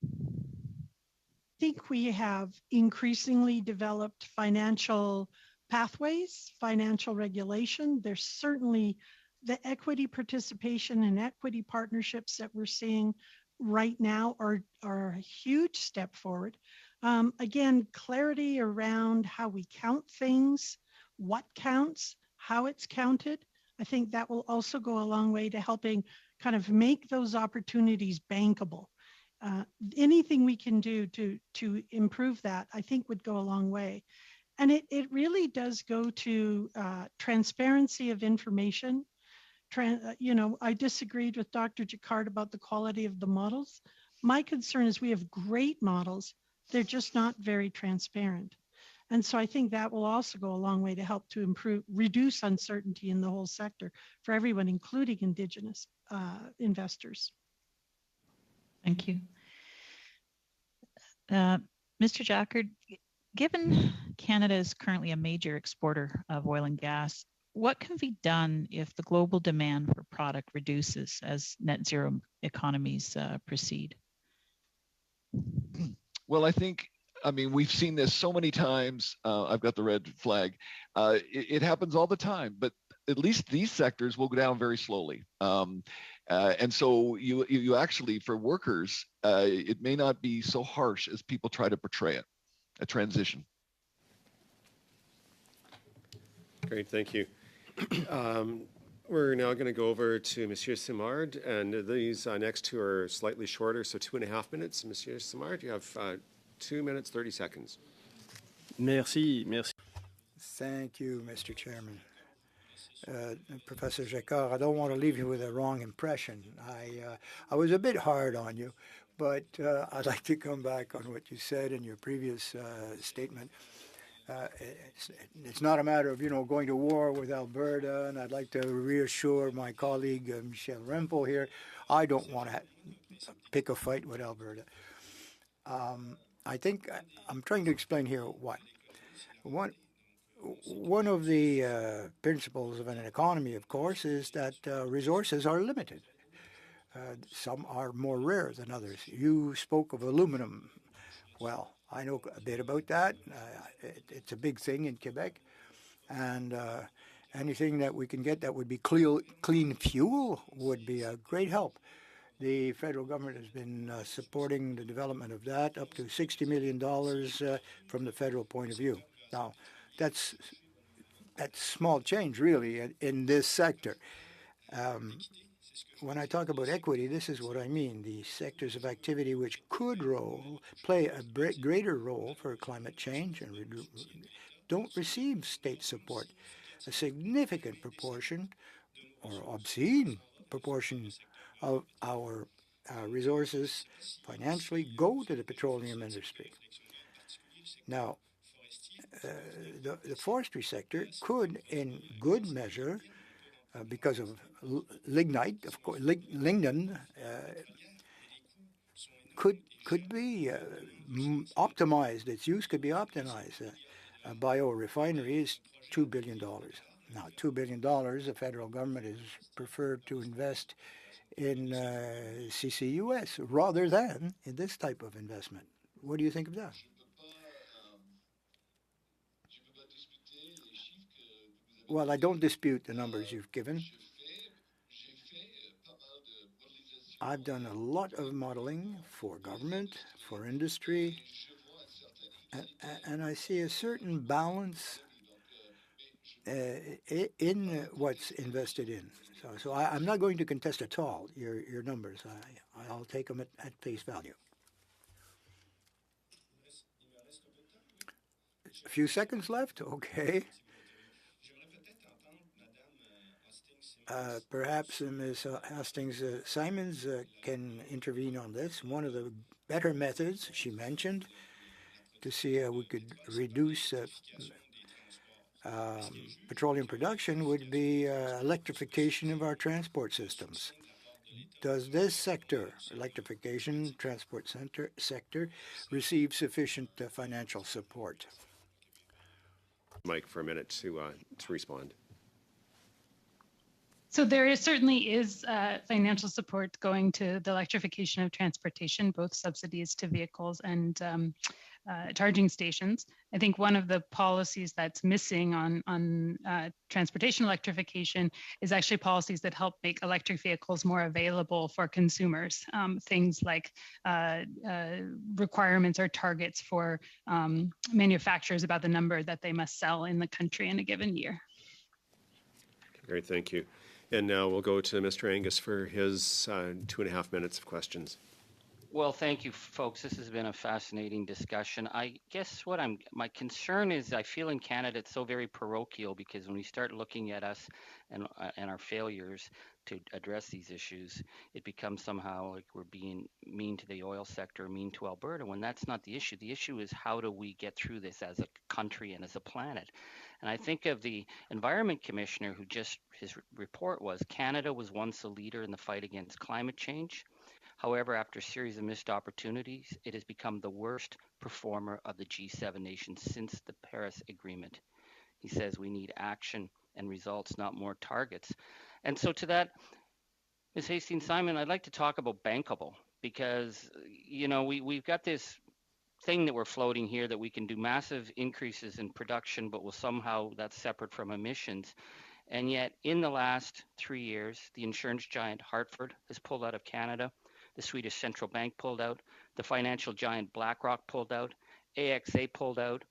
I think we have increasingly developed financial pathways, financial regulation. There's certainly the equity participation and equity partnerships that we're seeing right now are a huge step forward. Again, clarity around how we count things, what counts, how it's counted. I think that will also go a long way to helping kind of make those opportunities bankable. Anything we can do to improve that, I think, would go a long way. And it really does go to transparency of information. I disagreed with Dr. Jacquard about the quality of the models. My concern is we have great models. They're just not very transparent. And so I think that will also go a long way to help to reduce uncertainty in the whole sector for everyone, including Indigenous investors. Thank you. Mr. Jacquard, given Canada is currently a major exporter of oil and gas, what can be done if the global demand for product reduces as net zero economies proceed? Well, I mean, we've seen this so many times. I've got the red flag. It happens all the time, but at least these sectors will go down very slowly. And so you actually, for workers, it may not be so harsh as people try to portray it, a transition. Great, thank you. We're now going to go over to Monsieur Simard, and these next two are slightly shorter, so 2.5 minutes. Monsieur Simard, you have 2 minutes, 30 seconds. Merci. Thank you, Mr. Chairman. Professor Jacquard, I don't want to leave you with a wrong impression. I was a bit hard on you, but I'd like to come back on what you said in your previous statement. It's not a matter of, going to war with Alberta, and I'd like to reassure my colleague Michel Rempel here, I don't want to pick a fight with Alberta. I think I'm trying to explain here what. One of the principles of an economy, of course, is that resources are limited. Some are more rare than others. You spoke of aluminum. Well, I know a bit about that. It's a big thing in Quebec. And anything that we can get that would be clean fuel would be a great help. The federal government has been supporting the development of that, up to $60 million from the federal point of view. Now, that's small change, really, in this sector. When I talk about equity, this is what I mean. The sectors of activity which could play a greater role for climate change and don't receive state support. A significant proportion, or obscene proportion, of our resources financially go to the petroleum industry. Now, the forestry sector could, in good measure, because of lignite, of course, lignin could be optimized. Its use could be optimized. A biorefinery is $2 billion. Now, $2 billion, the federal government is preferred to invest in CCUS rather than in this type of investment. What do you think of that? Well, I don't dispute the numbers you've given. I've done a lot of modeling for government, for industry, and I see a certain balance in what's invested in. So I'm not going to contest at all your numbers. I'll take them at face value. A few seconds left? Okay. Perhaps Ms. Hastings-Simons can intervene on this. One of the better methods she mentioned to see how we could reduce petroleum production would be electrification of our transport systems. Does this sector, electrification, transport sector, receive sufficient financial support? Mike, for a minute to respond. So certainly is financial support going to the electrification of transportation, both subsidies to vehicles and charging stations. I think one of the policies that's missing on transportation electrification is actually policies that help make electric vehicles more available for consumers. Things like requirements or targets for manufacturers about the number that they must sell in the country in a given year. Great, thank you. And now we'll go to Mr. Angus for his 2.5 minutes of questions. Well, thank you, folks. This has been a fascinating discussion. I guess my concern is I feel in Canada it's so very parochial, because when we start looking at us and our failures to address these issues, it becomes somehow like we're being mean to the oil sector, mean to Alberta, when that's not the issue. The issue is how do we get through this as a country and as a planet? And I think of the Environment Commissioner who his report was Canada was once a leader in the fight against climate change. However, after a series of missed opportunities, it has become the worst performer of the G7 nations since the Paris Agreement. He says we need action and results, not more targets. And so to that, Ms. Hastings-Simon, I'd like to talk about bankable, because, we've got this thing that we're floating here that we can do massive increases in production, but that's separate from emissions. And yet, in the last 3 years, the insurance giant Hartford has pulled out of Canada. The Swedish Central Bank pulled out. The financial giant BlackRock pulled out. AXA pulled out.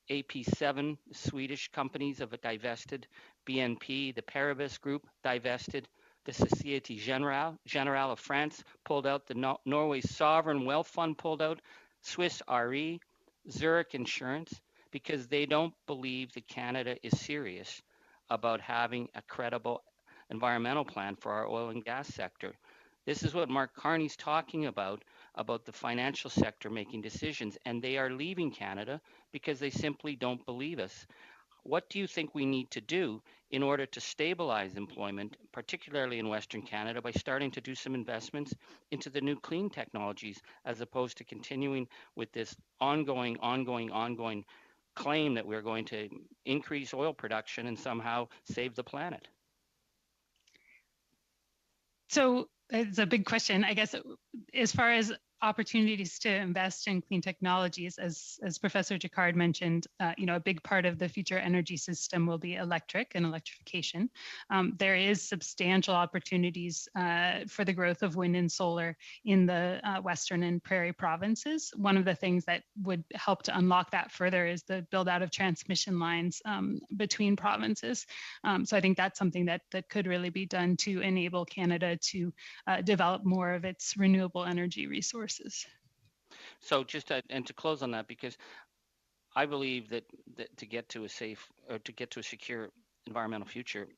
AP7, the Swedish companies, have divested. BNP, the Paribas Group, divested. The Société Générale of France pulled out. The Norway's Sovereign Wealth Fund pulled out. Swiss Re, Zurich Insurance, because they don't believe that Canada is serious about having a credible environmental plan for our oil and gas sector. This is what Mark Carney's talking about the financial sector making decisions, and they are leaving Canada because they simply don't believe us. What do you think we need to do in order to stabilize employment, particularly in Western Canada, by starting to do some investments into the new clean technologies, as opposed to continuing with this ongoing claim that we're going to increase oil production and somehow save the planet? So it's a big question. I guess as far as opportunities to invest in clean technologies, as Professor Jacquard mentioned, a big part of the future energy system will be electric and electrification. There is substantial opportunities for the growth of wind and solar in the Western and Prairie provinces. One of the things that would help to unlock that further is the build out of transmission lines between provinces. So I think that's something that could really be done to enable Canada to develop more of its renewable energy resources. So and to close on that, because I believe that to get to a secure environmental future,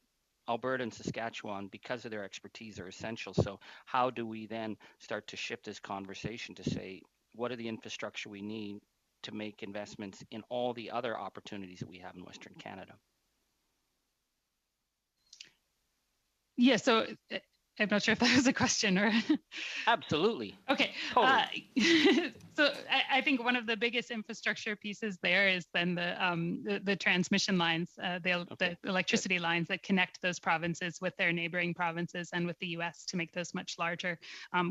Alberta and Saskatchewan, because of their expertise, are essential. So how do we then start to shift this conversation to say, what are the infrastructure we need to make investments in all the other opportunities that we have in Western Canada? Yeah, so I'm not sure if that was a question or. Absolutely. Okay. Totally. So I think one of the biggest infrastructure pieces there is then the transmission lines, the electricity lines that connect those provinces with their neighboring provinces and with the U.S. to make those much larger.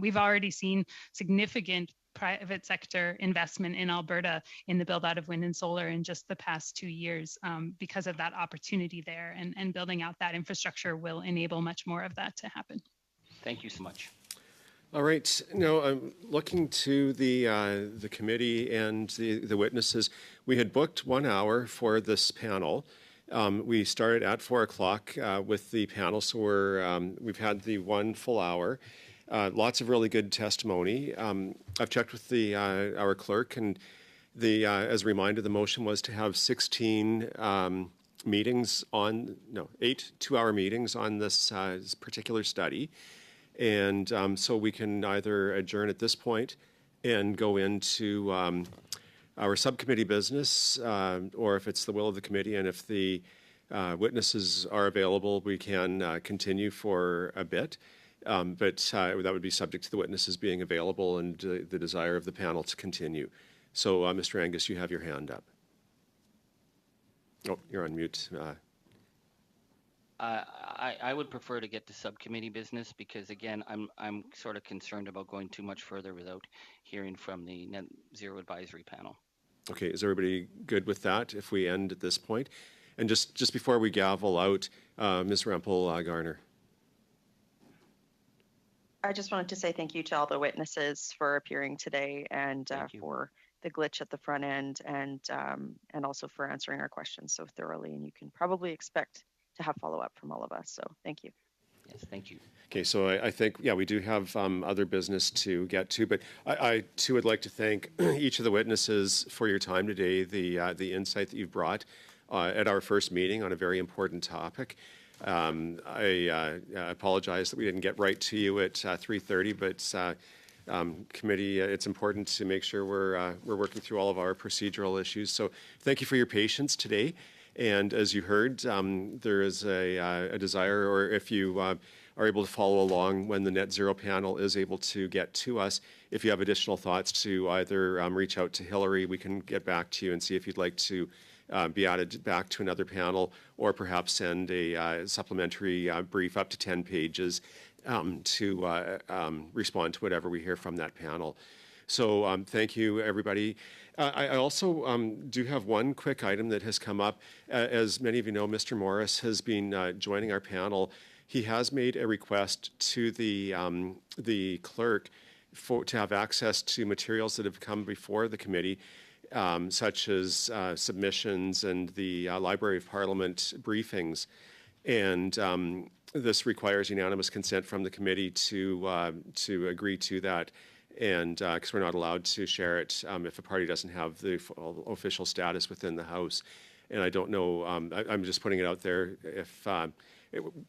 We've already seen significant private sector investment in Alberta in the build out of wind and solar in just the past 2 years because of that opportunity there, and building out that infrastructure will enable much more of that to happen. Thank you so much. All right. Now, I'm looking to the committee and the witnesses. We had booked 1 hour for this panel. We started at 4 o'clock with the panel, so we've had the 1 full hour. Lots of really good testimony. I've checked with our clerk, and as a reminder, the motion was to have 16 meetings 8 2-hour meetings on this particular study. And so we can either adjourn at this point and go into our subcommittee business, or if it's the will of the committee, and if the witnesses are available, we can continue for a bit. But that would be subject to the witnesses being available and the desire of the panel to continue. So, Mr. Angus, you have your hand up. Oh, you're on mute. I would prefer to get to subcommittee business because, again, I'm sort of concerned about going too much further without hearing from the Net Zero Advisory Panel. Okay, is everybody good with that if we end at this point? And just before we gavel out, Ms. Rempel Garner. I just wanted to say thank you to all the witnesses for appearing today and for the glitch at the front end and also for answering our questions so thoroughly. And you can probably expect to have follow-up from all of us. So thank you. Yes, thank you. Okay, so I think, yeah, we do have other business to get to, but I too would like to thank each of the witnesses for your time today, the insight that you've brought at our first meeting on a very important topic. I apologize that we didn't get right to you at 3:30, but committee, it's important to make sure we're working through all of our procedural issues. So thank you for your patience today. And as you heard, there is a desire, or if you are able to follow along when the Net Zero panel is able to get to us, if you have additional thoughts, to either reach out to Hillary, we can get back to you and see if you'd like to be added back to another panel, or perhaps send a supplementary brief up to 10 pages to respond to whatever we hear from that panel. So thank you, everybody. I also do have one quick item that has come up. As many of you know, Mr. Morris has been joining our panel. He has made a request to the clerk to have access to materials that have come before the committee, such as submissions and the Library of Parliament briefings. And this requires unanimous consent from the committee to agree to that. And because we're not allowed to share it if a party doesn't have the official status within the House. And I don't know, I'm just putting it out there, if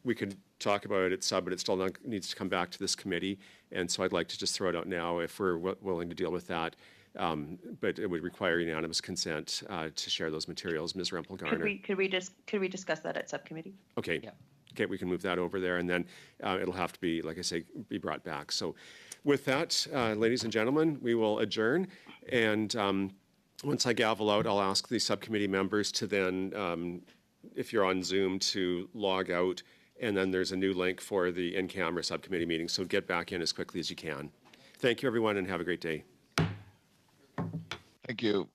we could talk about it sub, but it still needs to come back to this committee. And so I'd like to just throw it out now if we're willing to deal with that. But it would require unanimous consent to share those materials. Ms. Rempel Garner. Could we discuss that at subcommittee? Okay. Yeah. Okay, we can move that over there, and then it'll have to be, like I say, be brought back. So with that, ladies and gentlemen, we will adjourn. And once I gavel out, I'll ask the subcommittee members to then, if you're on Zoom, to log out. And then there's a new link for the in-camera subcommittee meeting. So get back in as quickly as you can. Thank you, everyone, and have a great day. Thank you.